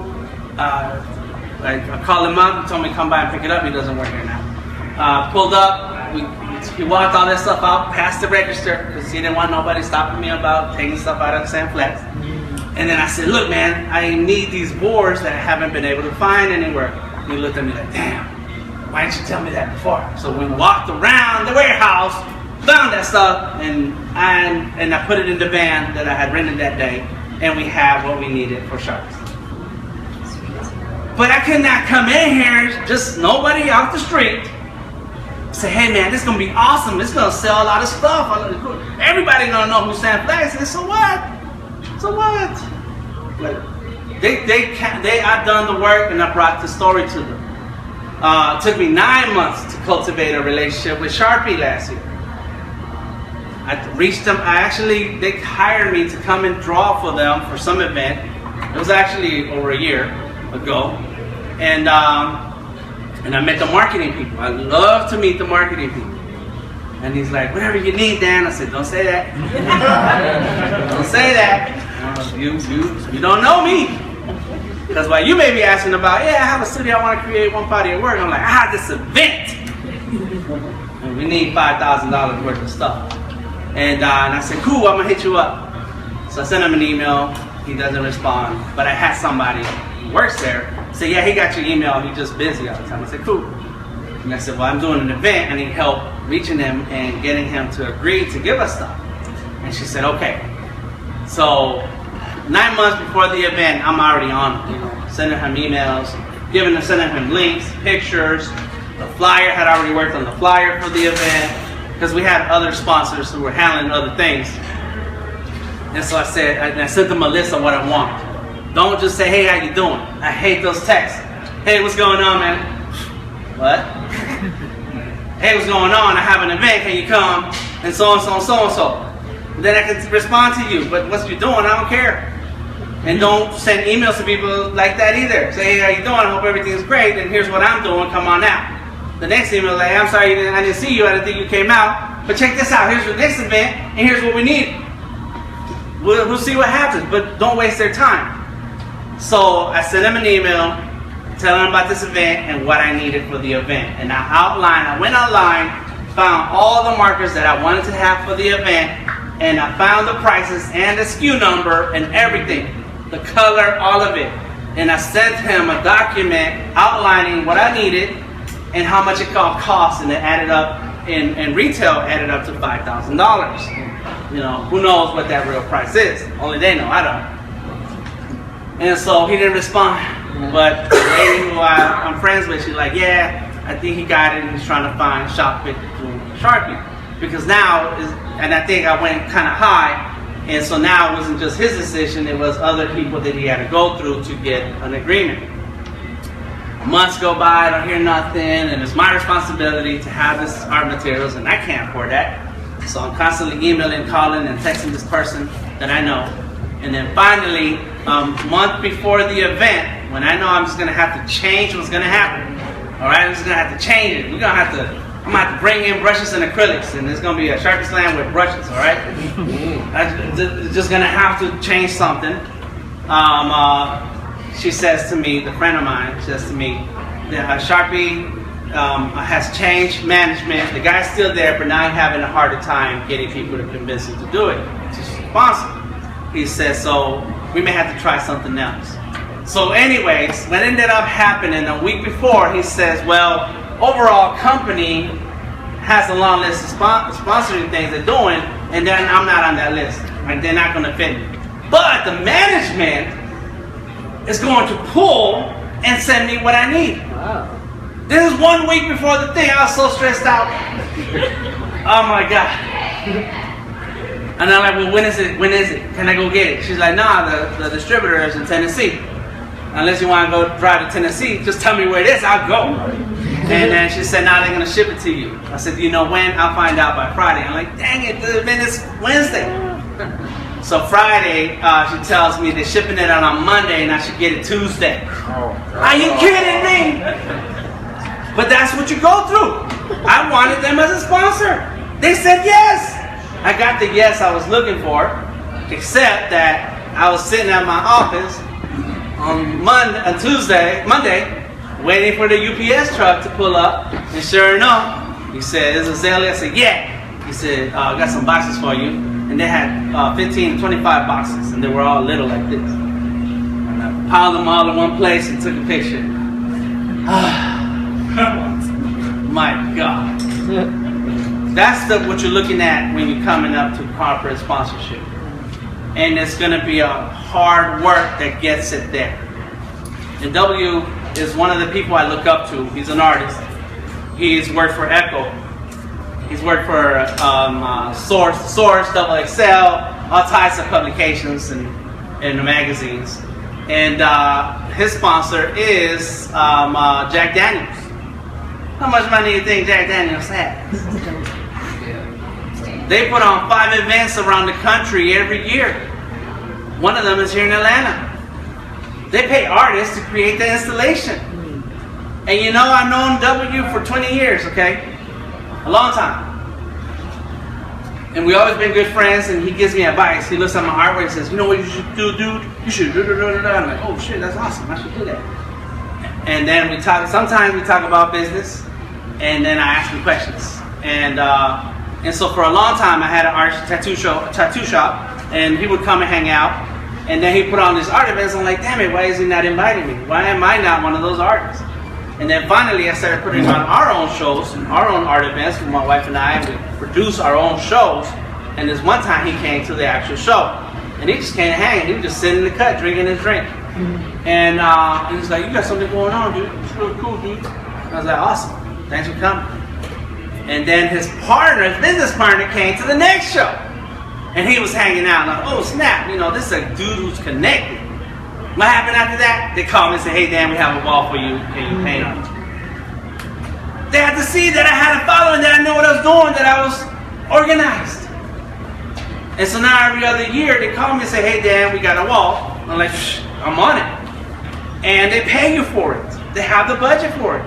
I called him up. He told me to come by and pick it up. He doesn't work here now. Pulled up. He walked all that stuff out past the register because he didn't want nobody stopping me about taking stuff out of Sam Flex. And then I said, look, man, I need these boards that I haven't been able to find anywhere. And he looked at me like, damn, why didn't you tell me that before? So we walked around the warehouse, found that stuff, and I put it in the van that I had rented that day, and we have what we needed for Sharpies. But I could not come in here, just nobody out the street, say, hey man, this is going to be awesome. It's going to sell a lot of stuff. Everybody going to know who Sam Flex is. So what? So what? Like, I've done the work and I brought the story to them. It took me 9 months to cultivate a relationship with Sharpie last year. I reached them. They hired me to come and draw for them for some event. It was actually over a year ago. And I met the marketing people. I love to meet the marketing people. And he's like, whatever you need, Dan. I said, don't say that. Don't say that. You don't know me. Because while you may be asking about, I have a studio, I want to create one body of work. I'm like, I have this event. And we need $5,000 worth of stuff. And I said, cool, I'm going to hit you up. So I sent him an email. He doesn't respond. But I had somebody who works there say, yeah, he got your email. He's just busy all the time. I said, cool. And I said, well, I'm doing an event. I need help reaching him and getting him to agree to give us stuff. And she said, okay. So 9 months before the event, I'm already on it. Sending him emails, sending him links, pictures. The flyer had already worked on the flyer for the event because we had other sponsors who were handling other things. And so I sent them a list of what I want. Don't just say, hey, how you doing? I hate those texts. Hey, what's going on, man? What? Hey, what's going on? I have an event. Can you come? And so and so and so and so. Then I can respond to you. But what you're doing, I don't care. And don't send emails to people like that either. Say, hey, how you doing? I hope everything's great. And here's what I'm doing. Come on out. The next email is like, I'm sorry, I didn't see you. I didn't think you came out. But check this out. Here's the next event. And here's what we need. We'll see what happens. But don't waste their time. So I sent them an email telling them about this event and what I needed for the event. And I went online, found all the markers that I wanted to have for the event, and I found the prices and the SKU number and everything, the color, all of it. And I sent him a document outlining what I needed and how much it cost, and it added up, in retail added up to $5,000. You know, who knows what that real price is? Only they know, I don't. And so he didn't respond. But the lady who I'm friends with, she's like, yeah, I think he got it, and he's trying to find Sharpie through Sharpie. Because now, and I think I went kind of high, and so now it wasn't just his decision, it was other people that he had to go through to get an agreement. Months go by, I don't hear nothing, and it's my responsibility to have this art materials, and I can't afford that. So I'm constantly emailing, calling, and texting this person that I know. And then finally, a month before the event, when I know I'm just going to have to change what's going to happen, all right, I'm just going to have to change it. I'm going to have to bring in brushes and acrylics, and it's going to be a Sharpie Slam with brushes, all right? I'm just going to have to change something. She says to me, the friend of mine says to me, Sharpie, has changed management. The guy's still there, but now he's having a harder time getting people to convince him to do it, to sponsor. He says, so we may have to try something else. So anyways, what ended up happening a week before, he says, well, overall company has a long list of sponsoring things they're doing, and then I'm not on that list. Like, they're not going to fit me. But the management is going to pull and send me what I need. Wow. This is 1 week before the thing. I was so stressed out. Oh my God. And I'm like, well, when is it? When is it? Can I go get it? She's like, nah, the distributor is in Tennessee. Unless you want to go drive to Tennessee, just tell me where it is, I'll go. And then she said, nah, they're going to ship it to you. I said, you know when? I'll find out by Friday. I'm like, dang it, man, it's Wednesday. So Friday, she tells me they're shipping it out on Monday and I should get it Tuesday. Are you kidding me? But that's what you go through. I wanted them as a sponsor. They said yes. I got the yes I was looking for, except that I was sitting at my office on Monday, waiting for the UPS truck to pull up. And sure enough, he said, is it Azalea? I said, yeah. He said, I got some boxes for you. And they had 15, 25 boxes, and they were all little like this. And I piled them all in one place and took a picture. My God. That's what you're looking at when you're coming up to corporate sponsorship. And it's going to be a hard work that gets it there. And W is one of the people I look up to. He's an artist. He's worked for Echo. He's worked for Source, Double XL, all types of publications and magazines. And his sponsor is Jack Daniels. How much money do you think Jack Daniels has? They put on 5 events around the country every year. One of them is here in Atlanta. They pay artists to create the installation. And you know, I've known W for 20 years, okay? A long time. And we always been good friends, and he gives me advice. He looks at my artwork and says, you know what you should do, dude? You should do. I'm like, oh shit, that's awesome. I should do that. And then we talk, sometimes we talk about business, and then I ask him questions. And so for a long time, I had an art tattoo shop, and he would come and hang out. And then he put on these art events. I'm like, damn it, why is he not inviting me? Why am I not one of those artists? And then finally, I started putting on our own shows, our own art events with my wife and I. We produce our own shows. And this one time, he came to the actual show. And he just came to hang. He was just sitting in the cut, drinking his drink. And he was like, you got something going on, dude. It's really cool, dude. I was like, awesome. Thanks for coming. And then his business partner, came to the next show. And he was hanging out. Like, oh, snap. You know, this is a dude who's connected. What happened after that? They called me and said, hey, Dan, we have a wall for you. Can you paint on it? They had to see that I had a following, that I knew what I was doing, that I was organized. And so now every other year, they call me and say, hey, Dan, we got a wall. I'm like, shh, I'm on it. And they pay you for it. They have the budget for it.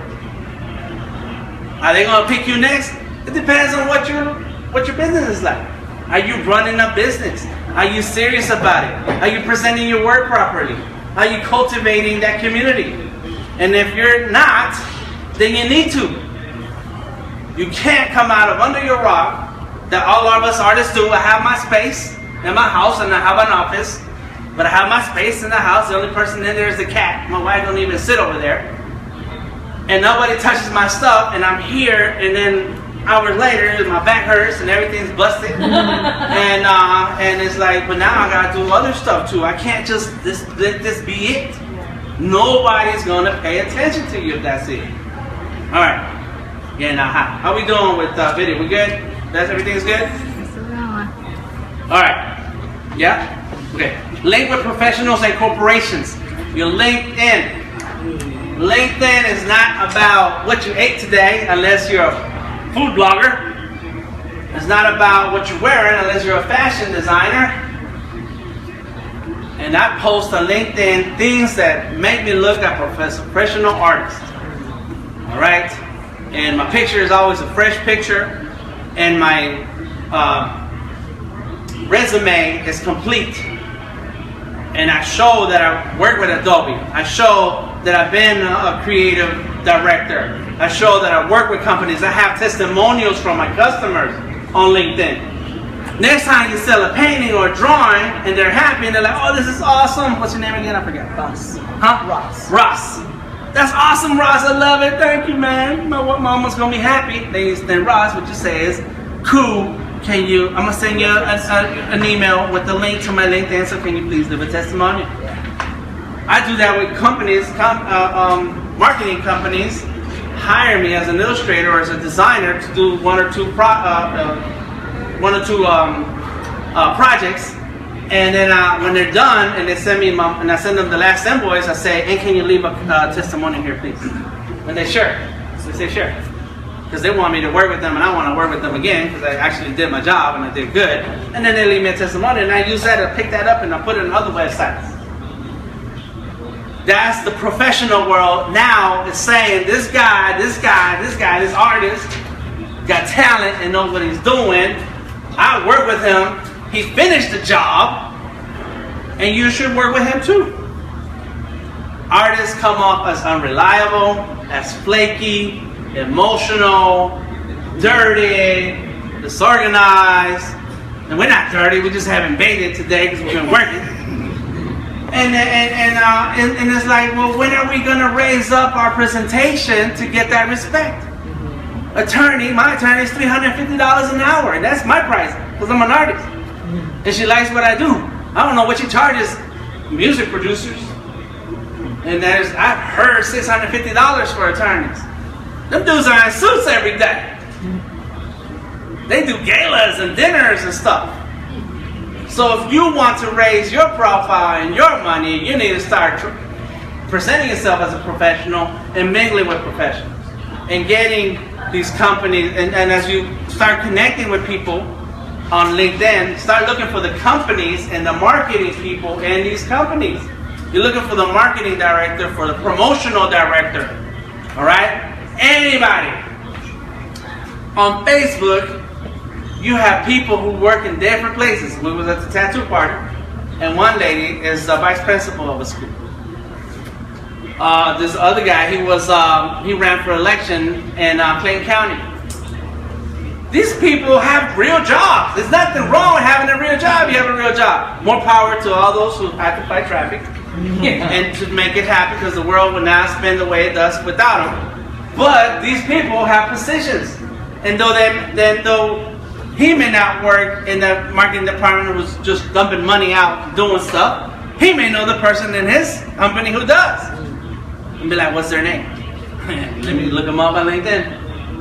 Are they going to pick you next? It depends on what your business is like. Are you running a business? Are you serious about it? Are you presenting your work properly? Are you cultivating that community? And if you're not, then you need to. You can't come out of under your rock that all of us artists do. I have my space in my house and I have an office, but I have my space in the house. The only person in there is the cat. My wife don't even sit over there. And nobody touches my stuff, and I'm here, and then hours later, my back hurts and everything's busted. And it's like, but now I gotta do other stuff too. I can't just let this be it. Nobody's gonna pay attention to you if that's it. All right. Yeah, now how we doing with video? We good? Everything's good? All right. Yeah? Okay. Link with professionals and corporations. Your LinkedIn. LinkedIn is not about what you ate today unless you're a food blogger. It's not about what you're wearing unless you're a fashion designer. And I post on LinkedIn things that make me look like a professional artist. Alright? And my picture is always a fresh picture. And my resume is complete. And I show that I work with Adobe. I show that I've been a creative director. I show that I work with companies. I have testimonials from my customers on LinkedIn. Next time you sell a painting or a drawing and they're happy and they're like, oh, this is awesome. What's your name again? I forgot. Ross. Huh? Ross. Ross. That's awesome, Ross. I love it. Thank you, man. My mama's going to be happy. Then Ross, what you say is, cool. I'm going to send you an email with the link to my LinkedIn, so can you please leave a testimonial? I do that with companies, marketing companies hire me as an illustrator or as a designer to do one or two projects, and then when they're done and they send me and I send them the last invoice, I say, and can you leave a testimonial here, please? And they sure. So they say sure, because they want me to work with them and I want to work with them again because I actually did my job and I did good. And then they leave me a testimonial and I use that to pick that up and I put it on other websites. That's the professional world now. Is saying this artist got talent and knows what he's doing. I work with him. He finished the job, and you should work with him too. Artists come off as unreliable, as flaky, emotional, dirty, disorganized. And we're not dirty. We just haven't baited today because we've been working. And it's like, well, when are we gonna raise up our presentation to get that respect? My attorney is $350 an hour, and that's my price because I'm an artist, and she likes what I do. I don't know what she charges music producers, and I've heard $650 for attorneys. Them dudes are in suits every day. They do galas and dinners and stuff. So if you want to raise your profile and your money, you need to start presenting yourself as a professional and mingling with professionals and getting these companies. And as you start connecting with people on LinkedIn, start looking for the companies and the marketing people in these companies. You're looking for the marketing director, for the promotional director. All right? Anybody. On Facebook, you have people who work in different places. We was at the tattoo party, and one lady is the vice principal of a school. This other guy, he ran for election in Clayton County. These people have real jobs. There's nothing wrong with having a real job. You have a real job. More power to all those who have to fight traffic and to make it happen, because the world would not spin the way it does without them. But these people have positions, and though he may not work in the marketing department who's just dumping money out doing stuff, he may know the person in his company who does. And be like, what's their name? Let me look them up on LinkedIn.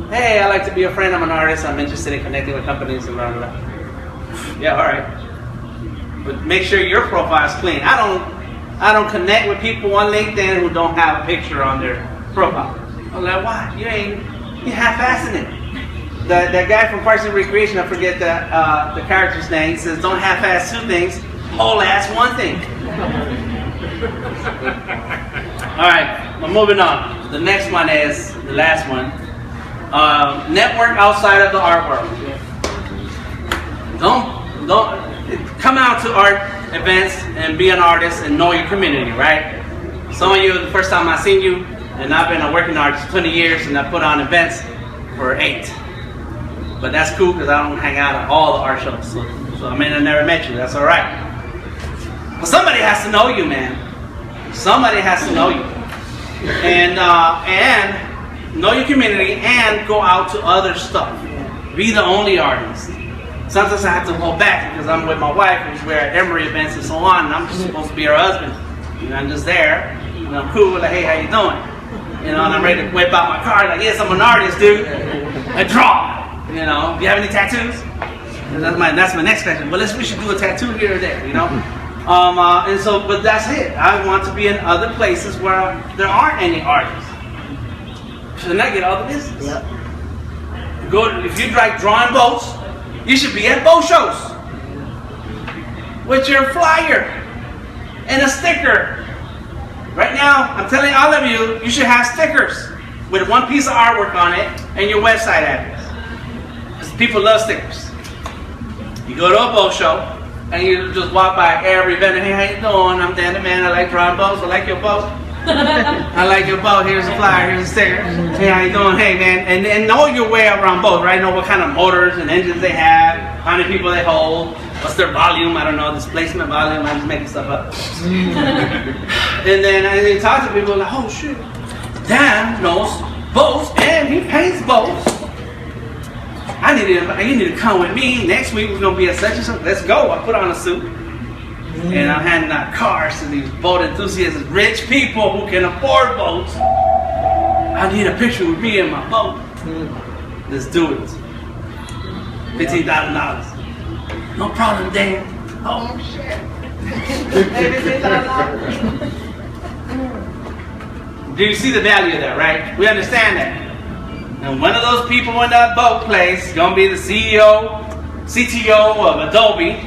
Hey, I like to be a friend. I'm an artist. I'm interested in connecting with companies and blah, blah, blah. Yeah, all right. But make sure your profile is clean. I don't connect with people on LinkedIn who don't have a picture on their profile. I'm like, why? You half-assing it. That guy from Parks and Recreation, I forget the character's name, says, don't half-ass two things, whole-ass one thing. All right, we're moving on. The next one is, the last one, network outside of the art world. Don't come out to art events and be an artist and know your community, right? Some of you, the first time I seen you, and I've been a working artist 20 years, and I put on events for 8. But that's cool because I don't hang out at all the art shows. So I mean, I never met you. That's all right. But somebody has to know you, man. Somebody has to know you, and know your community, and go out to other stuff. Be the only artist. Sometimes I have to go back because I'm with my wife, and we're at Emory events and so on, and I'm just supposed to be her husband. And I'm just there, and I'm cool. Like, hey, how you doing? You know, and I'm ready to whip out my card. Like, yes, I'm an artist, dude. I draw. You know, do you have any tattoos? And that's my next question. Well, we should do a tattoo here or there, you know? But that's it. I want to be in other places where there aren't any artists. Should I get all the business? Yep. If you like drawing boats, you should be at boat shows with your flyer and a sticker. Right now, I'm telling all of you, you should have stickers with one piece of artwork on it and your website address. People love stickers. You go to a boat show and you just walk by every vendor. Hey, how you doing? I'm Danny, man. I like drawing boats. I like your boat. I like your boat. Here's a flyer. Here's a sticker. Hey, how you doing? Hey, man. And know your way around boats, right? Know what kind of motors and engines they have, how many people they hold, what's their volume. I don't know, displacement volume. I'm just making stuff up. And then I talk to people like, oh, shit. Dan knows boats and he paints boats. You need to come with me. Next week we're going to be at such and such. Let's go. I put on a suit. And I'm handing out cars to these boat enthusiasts, rich people who can afford boats. I need a picture with me in my boat. Let's do it. $15,000. No problem, Dan. Oh, shit. $15,000. Do you see the value of that, right? We understand that. And one of those people in that boat place is going to be the CEO, CTO of Adobe.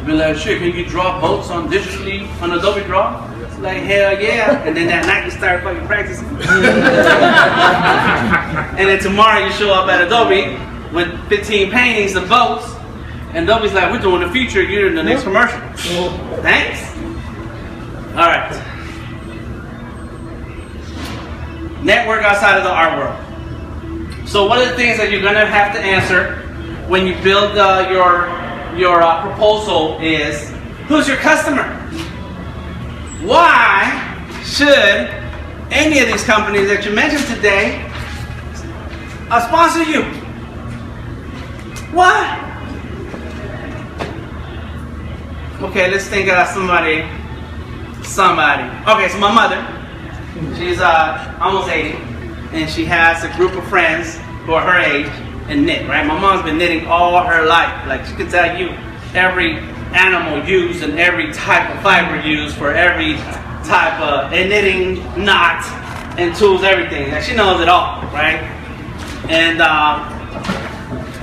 Be like, shit, can you draw boats on digitally on Adobe Draw? It's like, hell yeah. And then that night you start fucking practicing. And then tomorrow you show up at Adobe with 15 paintings of boats. And Adobe's like, we're doing a feature, you're in the next commercial. Thanks. All right. Network outside of the art world. So one of the things that you're going to have to answer when you build your proposal is, who's your customer? Why should any of these companies that you mentioned today sponsor you? Why? Okay, let's think of somebody. Okay, so my mother, she's almost 80, and she has a group of friends who are her age and knit, right? My mom's been knitting all her life. Like, she can tell you every animal used and every type of fiber used for every type of knitting knot and tools, everything. Like, she knows it all, right? And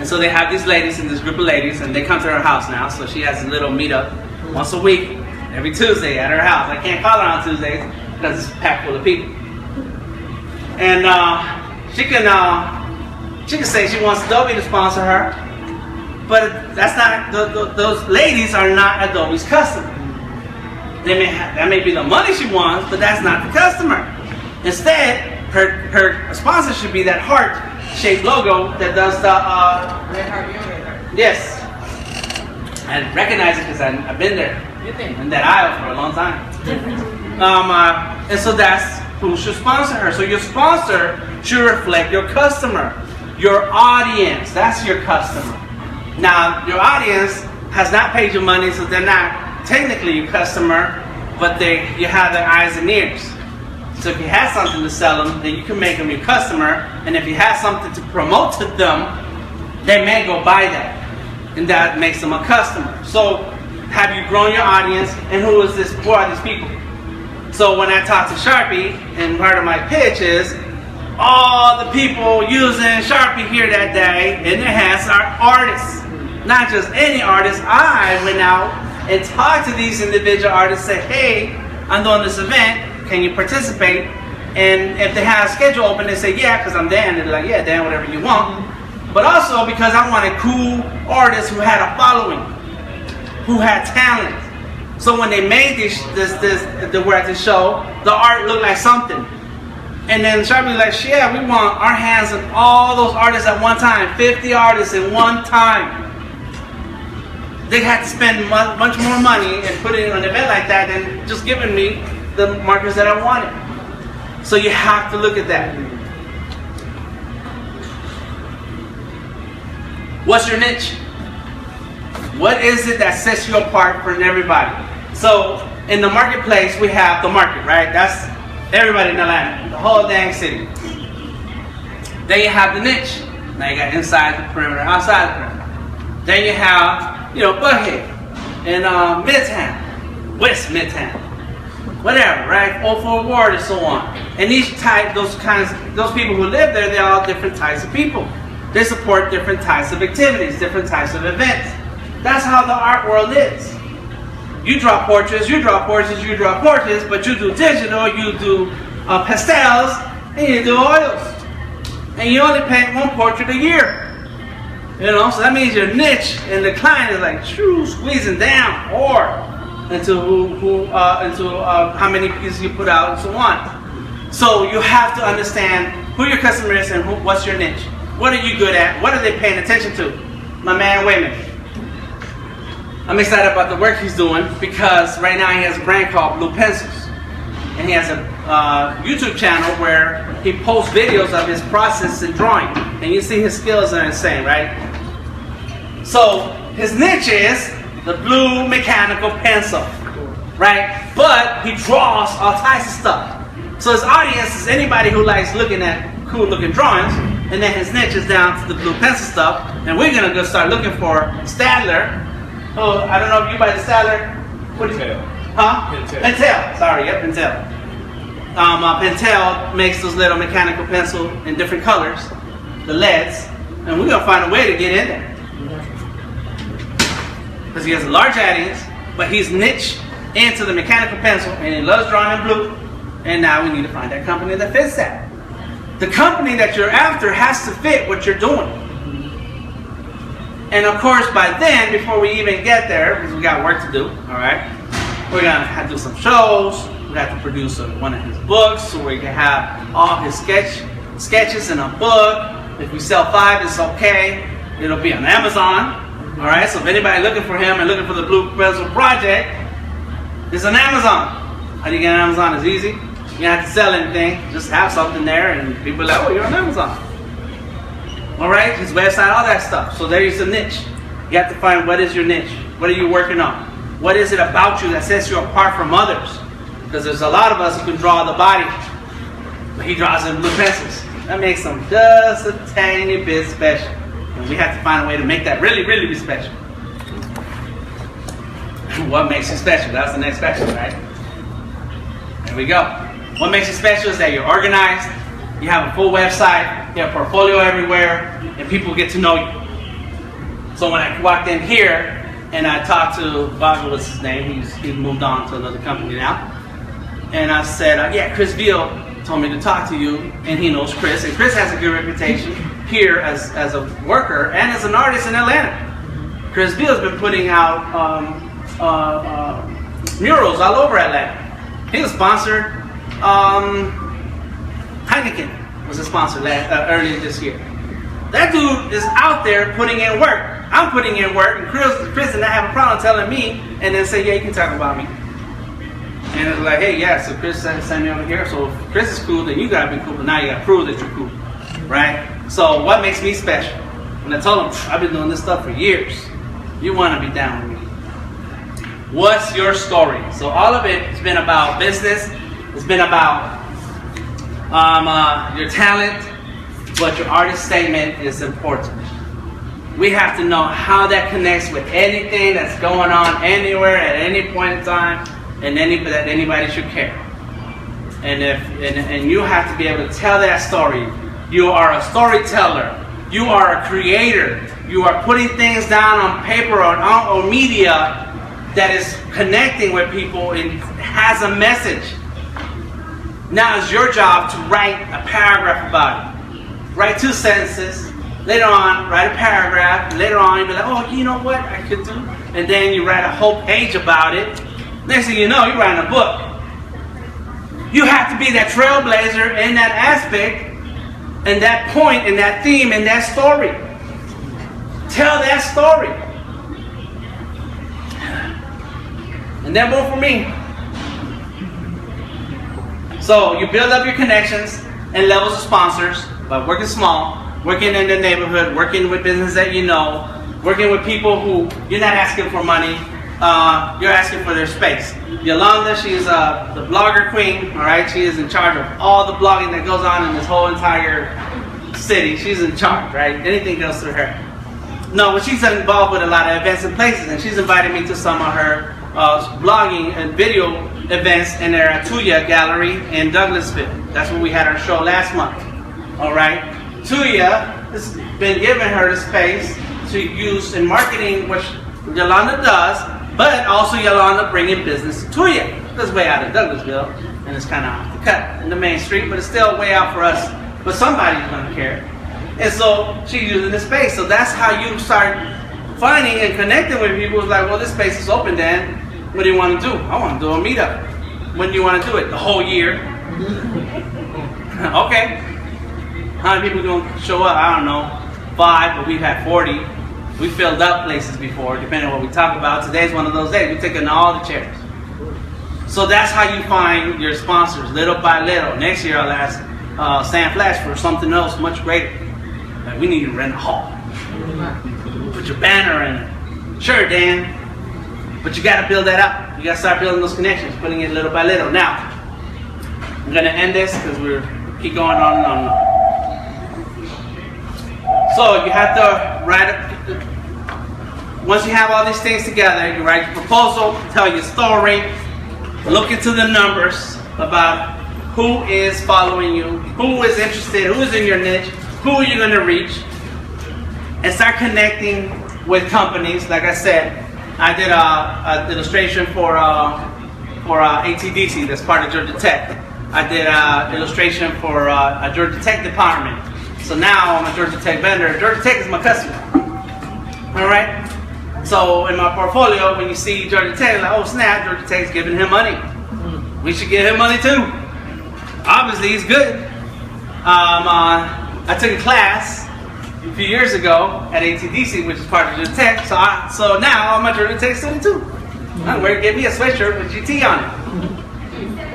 so they have these ladies in this group of ladies, and they come to her house now. So she has a little meetup once a week, every Tuesday at her house. I can't call her on Tuesdays because it's packed full of people. And she can say she wants Adobe to sponsor her, but that's not, those ladies are not Adobe's customer. That may be the money she wants, but that's not the customer. Instead, her sponsor should be that heart-shaped logo that does the, yes. I recognize it because I've been there in that aisle for a long time. And so that's who should sponsor her. So your sponsor should reflect your customer. Your audience, that's your customer. Now, your audience has not paid you money, so they're not technically your customer, but you have their eyes and ears. So if you have something to sell them, then you can make them your customer, and if you have something to promote to them, they may go buy that, and that makes them a customer. So, have you grown your audience, and who are these people? So when I talk to Sharpie, and part of my pitch is, all the people using Sharpie here that day in their hands are artists. Not just any artists. I went out and talked to these individual artists, said, hey, I'm doing this event, can you participate? And if they have a schedule open, they say, yeah, because I'm Dan. And they're like, yeah, Dan, whatever you want. But also because I wanted cool artists who had a following, who had talent. So when they made the show, the art looked like something. And then Sharpie was like, yeah, we want our hands on all those artists at one time, 50 artists at one time. They had to spend much more money and put it in an event like that than just giving me the markers that I wanted. So you have to look at that. What's your niche? What is it that sets you apart from everybody? So in the marketplace, we have the market, right? That's everybody in Atlanta, the whole dang city. Then you have the niche. Now you got inside the perimeter, outside the perimeter. Then you have, Buckhead and Midtown, West Midtown, whatever, right? 04 Ward and so on. And those people who live there, they're all different types of people. They support different types of activities, different types of events. That's how the art world is. You draw portraits, but you do digital, you do pastels, and you do oils. And you only paint one portrait a year. So that means your niche and the client is like squeezing down, or into how many pieces you put out, and so on. So you have to understand who your customer is and what's your niche. What are you good at? What are they paying attention to? My man Wayman. I'm excited about the work he's doing because right now he has a brand called Blue Pencils. And he has a YouTube channel where he posts videos of his process in drawing. And you see his skills are insane, right? So his niche is the blue mechanical pencil, right? But he draws all types of stuff. So his audience is anybody who likes looking at cool looking drawings. And then his niche is down to the blue pencil stuff. And we're going to go start looking for Staedtler. Oh, I don't know if you buy the Staedtler. What do you? Huh? Pentel. Sorry, yep, Pentel. Pentel makes those little mechanical pencil in different colors, the LEDs, and we're gonna find a way to get in there. Because he has a large audience, but he's niche into the mechanical pencil, and he loves drawing in blue. And now we need to find that company that fits that. The company that you're after has to fit what you're doing. And of course, by then, before we even get there, because we got work to do, all right? We're gonna have to do some shows. We have to produce one of his books, so we can have all his sketches in a book. If we sell 5, it's okay. It'll be on Amazon. All right. So if anybody looking for him and looking for the Blue Pencil Project, it's on Amazon. How do you get on Amazon? It's easy. You don't have to sell anything. Just have something there, and people are like, "Oh, you're on Amazon." All right. His website, all that stuff. So there is a niche. You have to find what is your niche. What are you working on? What is it about you that sets you apart from others? Because there's a lot of us who can draw the body, but he draws in blue pencils. That makes him just a tiny bit special. And we have to find a way to make that really, really be special. What makes you special? That's the next question, right? There we go. What makes you special is that you're organized, you have a full website, you have a portfolio everywhere, and people get to know you. So when I walked in here, and I talked to Bob, what's his name? He's moved on to another company now. And I said, yeah, Chris Veal told me to talk to you, and he knows Chris. And Chris has a good reputation here as a worker and as an artist in Atlanta. Chris Veal's been putting out murals all over Atlanta. He was sponsored. Heineken was a sponsor earlier this year. That dude is out there putting in work. I'm putting in work, and Chris and I have a problem telling me, and then say, yeah, you can talk about me. And it's like, hey, yeah, so Chris sent me over here, so if Chris is cool, then you gotta be cool, but now you gotta prove that you're cool, right? So what makes me special? When I told him, I've been doing this stuff for years, you wanna be down with me. What's your story? So all of it has been about business, it's been about your talent, but your artist statement is important. We have to know how that connects with anything that's going on anywhere at any point in time, and that anybody should care. And you have to be able to tell that story. You are a storyteller. You are a creator. You are putting things down on paper or media that is connecting with people and has a message. Now it's your job to write a paragraph about it. Write 2 sentences. Later on, write a paragraph. Later on, you'll be like, oh, you know what I could do? And then you write a whole page about it. Next thing you know, you're writing a book. You have to be that trailblazer in that aspect, and that point, and that theme, and that story. Tell that story. And then vote for me. So you build up your connections and levels of sponsors by working small, working in the neighborhood, working with business that you know, working with people who you're not asking for money, you're asking for their space. Yolanda, she's the blogger queen, all right? She is in charge of all the blogging that goes on in this whole entire city. She's in charge, right? Anything goes through her. No, but she's involved with a lot of events and places, and she's invited me to some of her blogging and video events in their Tuya gallery in Douglasville. That's when we had our show last month, all right? Tuya has been giving her the space to use in marketing, which Yolanda does, but also Yolanda bringing business to Tuya. That's way out of Douglasville, and it's kind of off the cut in the main street, but it's still way out for us. But somebody's going to care. And so she's using this space. So that's how you start finding and connecting with people. It's like, well, this space is open then. What do you want to do? I want to do a meetup. When do you want to do it? The whole year. Okay. How many people going to show up? I don't know. 5, but we've had 40. We filled up places before, depending on what we talk about. Today's one of those days. We've taken all the chairs. So that's how you find your sponsors, little by little. Next year I'll ask Sam Flash for something else much greater. Like, we need to rent a hall. Put your banner in it. Sure, Dan. But you got to build that up. You got to start building those connections, putting it little by little. Now, I'm going to end this because we're keep going on and on and on. So you have to write once you have all these things together, you write your proposal, tell your story, look into the numbers about who is following you, who is interested, who is in your niche, who are you going to reach, and start connecting with companies. Like I said, I did an illustration for ATDC, that's part of Georgia Tech. I did an illustration for a Georgia Tech department. So now I'm a Georgia Tech vendor. Georgia Tech is my customer. All right? So in my portfolio, when you see Georgia Tech, like, oh snap, Georgia Tech's giving him money. We should give him money too. Obviously, he's good. I took a class a few years ago at ATDC, which is part of Georgia Tech. So now I'm a Georgia Tech student too. I'm going to give me a sweatshirt with GT on it.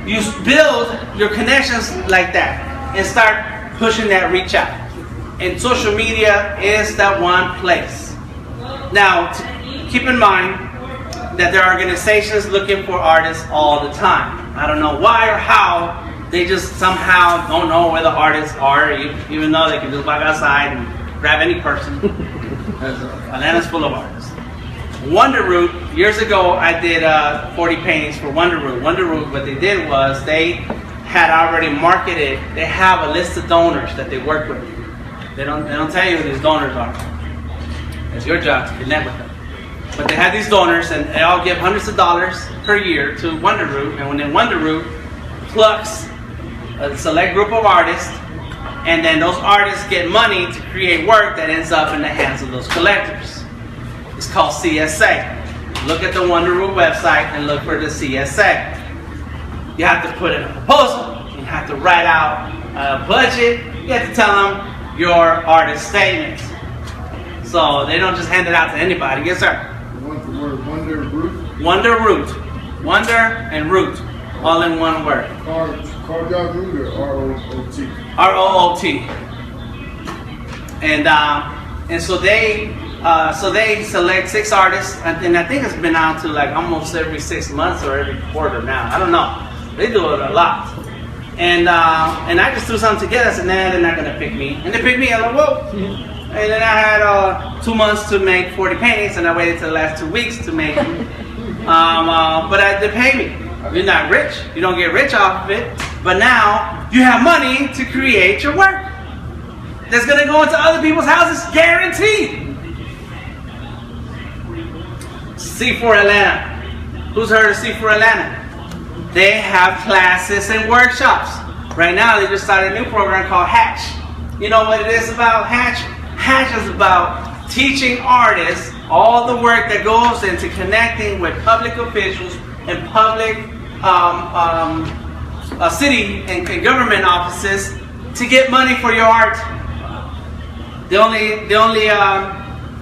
You build your connections like that and start pushing that reach out. And social media is that one place. Now, keep in mind that there are organizations looking for artists all the time. I don't know why or how. They just somehow don't know where the artists are, even though they can just walk outside and grab any person. Atlanta's full of artists. Wonderroot, years ago I did 40 paintings for Wonderroot. Wonderroot, what they did was they had already marketed, they have a list of donors that they work with. They don't tell you who these donors are. It's your job to connect with them. But they have these donors and they all give hundreds of dollars per year to Wonderroot, and when then Wonderroot plucks a select group of artists, and then those artists get money to create work that ends up in the hands of those collectors. It's called CSA. Look at the Wonderroot website and look for the CSA. You have to put in a proposal. You have to write out a budget. You have to tell them your artist statements. So they don't just hand it out to anybody. Yes, sir? Wonderroot? Wonderroot. Wonder and root. All in one word. Called y'all Root or R-O-O-T? R-O-O-T. And so they select 6 artists, and I think it's been out to like almost every 6 months or every quarter now. I don't know. They do it a lot. And I just threw something together. I said, nah, they're not gonna pick me. And they picked me. I'm like, whoa. And then I had 2 months to make 40 paintings, and I waited till the last 2 weeks to make them. But they pay me. You're not rich. You don't get rich off of it. But now you have money to create your work. That's gonna go into other people's houses, guaranteed. C4 Atlanta. Who's heard of C4 Atlanta? They have classes and workshops. Right now they just started a new program called Hatch. You know what it is about Hatch? Hatch is about teaching artists all the work that goes into connecting with public officials and public city and government offices to get money for your art. The only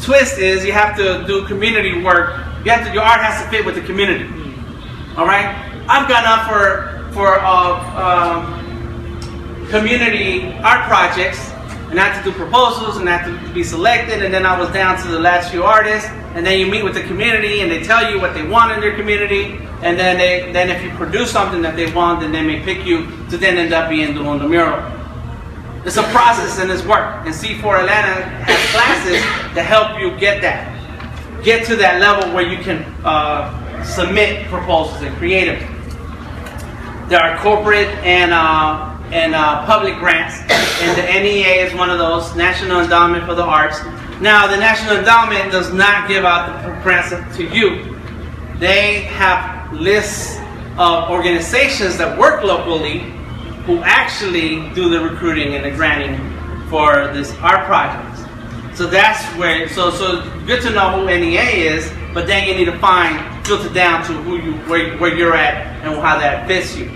twist is you have to do community work. Your art has to fit with the community. All right. I've gone up for community art projects, and I had to do proposals and I had to be selected, and then I was down to the last few artists, and then you meet with the community and they tell you what they want in their community, and then if you produce something that they want, then they may pick you to then end up doing the mural. It's a process and it's work, and C4 Atlanta has classes to help you get to that level where you can submit proposals and create them. There are corporate and public grants, and the NEA is one of those, National Endowment for the Arts. Now, the National Endowment does not give out the grants to you. They have lists of organizations that work locally who actually do the recruiting and the granting for this art project. So that's where, so good to know who NEA is, but then you need to filter down to where you're at and how that fits you.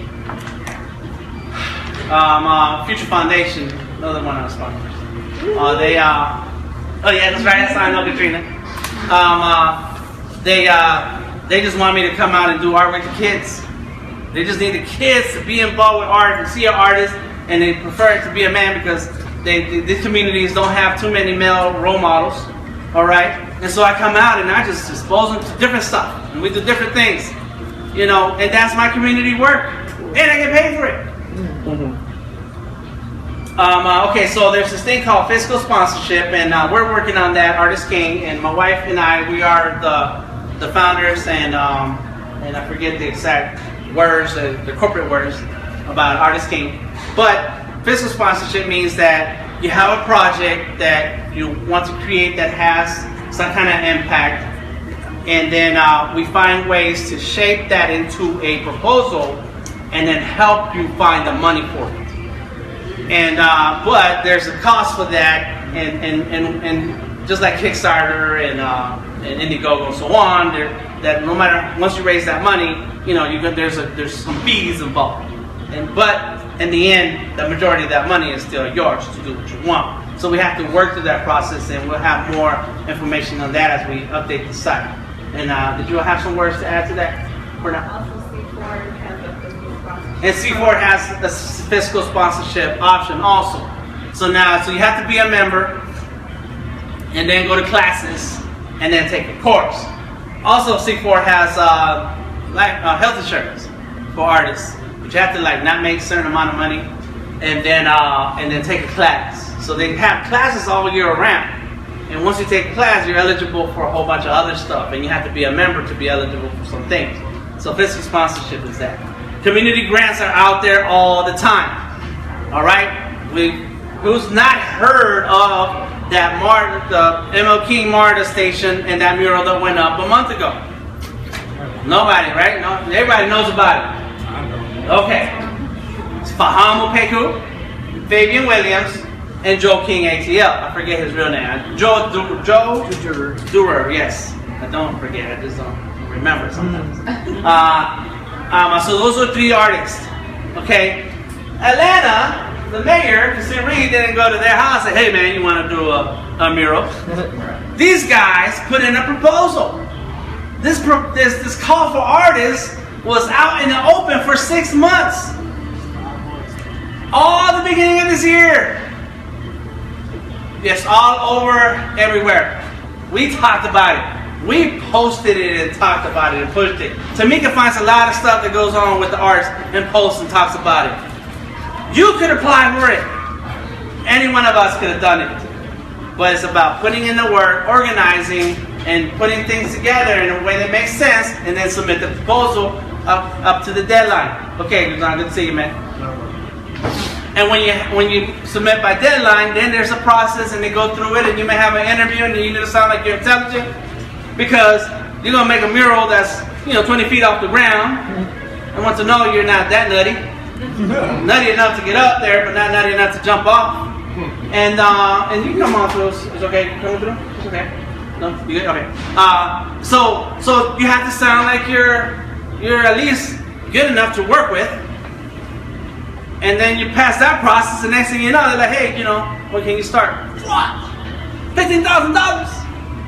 Future Foundation, another one of our sponsors. Oh yeah, that's right. That's how I know Katrina. They just want me to come out and do art with the kids. They just need the kids to be involved with art and see an artist, and they prefer it to be a man because these communities don't have too many male role models. All right, and so I come out and I just expose them to different stuff, and we do different things, and that's my community work, and I get paid for it. Okay, so there's this thing called fiscal sponsorship, and we're working on that. Artist King and my wife and I, we are the founders, and I forget the exact words, the corporate words about Artist King. But fiscal sponsorship means that you have a project that you want to create that has some kind of impact, and then we find ways to shape that into a proposal, and then help you find the money for it. And but there's a cost for that, and just like Kickstarter and Indiegogo and so on, that no matter once you raise that money, there's some fees involved. But in the end, the majority of that money is still yours to do what you want. So we have to work through that process, and we'll have more information on that as we update the site. And did you have some words to add to that? For now? And C4 has a fiscal sponsorship option also. So you have to be a member, and then go to classes, and then take a course. Also, C4 has health insurance for artists, but you have to not make a certain amount of money, and then take a class. So they have classes all year round. And once you take a class, you're eligible for a whole bunch of other stuff, and you have to be a member to be eligible for some things. So fiscal sponsorship is that. Community grants are out there all the time. All right? Who's not heard of that the ML King MARTA station and that mural that went up a month ago? Nobody, right? No, everybody knows about it. Okay. It's Faham Opeku, Fabian Williams, and Joe King ATL. I forget his real name. Joe Durer, yes. I don't forget, I just don't remember sometimes. So those are 3 artists. Okay. Atlanta, the mayor, Christine Reed, didn't go to their house and say, hey man, you want to do a mural? These guys put in a proposal. This call for artists was out in the open for 6 months. All the beginning of this year. Yes, all over, everywhere. We talked about it. We posted it and talked about it and pushed it. Tamika finds a lot of stuff that goes on with the arts and posts and talks about it. You could apply for it. Any one of us could have done it. But it's about putting in the work, organizing, and putting things together in a way that makes sense, and then submit the proposal up to the deadline. Okay, good to see you, man. And when you submit by deadline, then there's a process, and they go through it, and you may have an interview, and you need to sound like you're intelligent, because you're gonna make a mural that's 20 feet off the ground. I want to know you're not that nutty, nutty enough to get up there, but not nutty enough to jump off. And you can come on through. It's okay. Come through. It's okay. No, you good? Okay. So you have to sound like you're at least good enough to work with. And then you pass that process, and next thing you know, they're like, hey, when can you start? $15,000.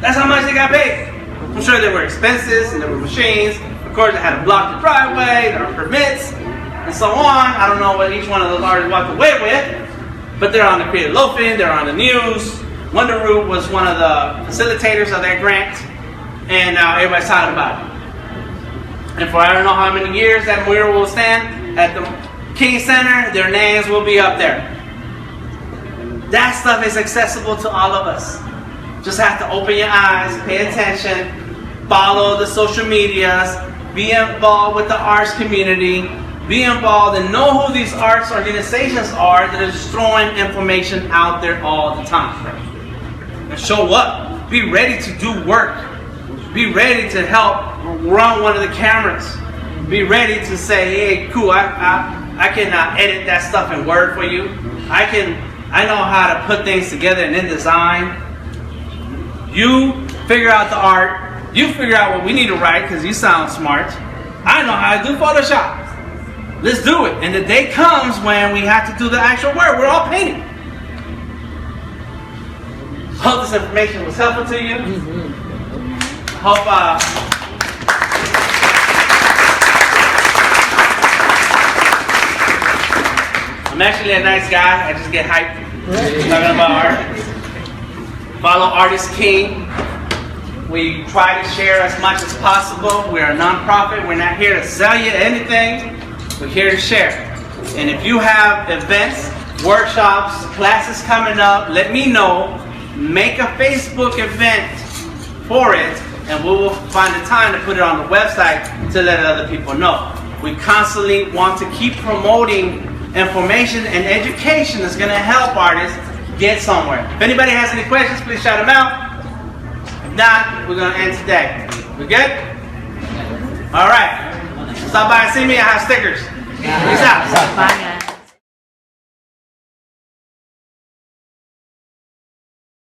That's how much they got paid. I'm sure there were expenses and there were machines. Of course, they had to block the driveway, there were permits, and so on. I don't know what each one of those artists walked away with, but they're on the Creative Loafing, they're on the news. Wonder Root was one of the facilitators of that grant, and everybody's talking about it. And for I don't know how many years that mural will stand at the King Center, their names will be up there. That stuff is accessible to all of us. Just have to open your eyes, pay attention, follow the social medias, be involved with the arts community, be involved and know who these arts organizations are that are just throwing information out there all the time. And show up. Be ready to do work. Be ready to help run one of the cameras. Be ready to say, hey, cool, I can edit that stuff in Word for you. I know how to put things together in InDesign. You figure out the art, You figure out what we need to write because you sound smart. I know how to do Photoshop. Let's do it. And the day comes when we have to do the actual work. We're all painting. Hope this information was helpful to you. Hope I'm actually a nice guy. I just get hyped talking about art. Follow Artist King. We try to share as much as possible. We're a non-profit. We're not here to sell you anything. We're here to share. And if you have events, workshops, classes coming up, let me know. Make a Facebook event for it, and we will find the time to put it on the website to let other people know. We constantly want to keep promoting information and education that's going to help artists get somewhere. If anybody has any questions, please shout them out. If not, we're going to end today. We good? All right. Stop by and see me. I have stickers. Peace out. Bye, guys.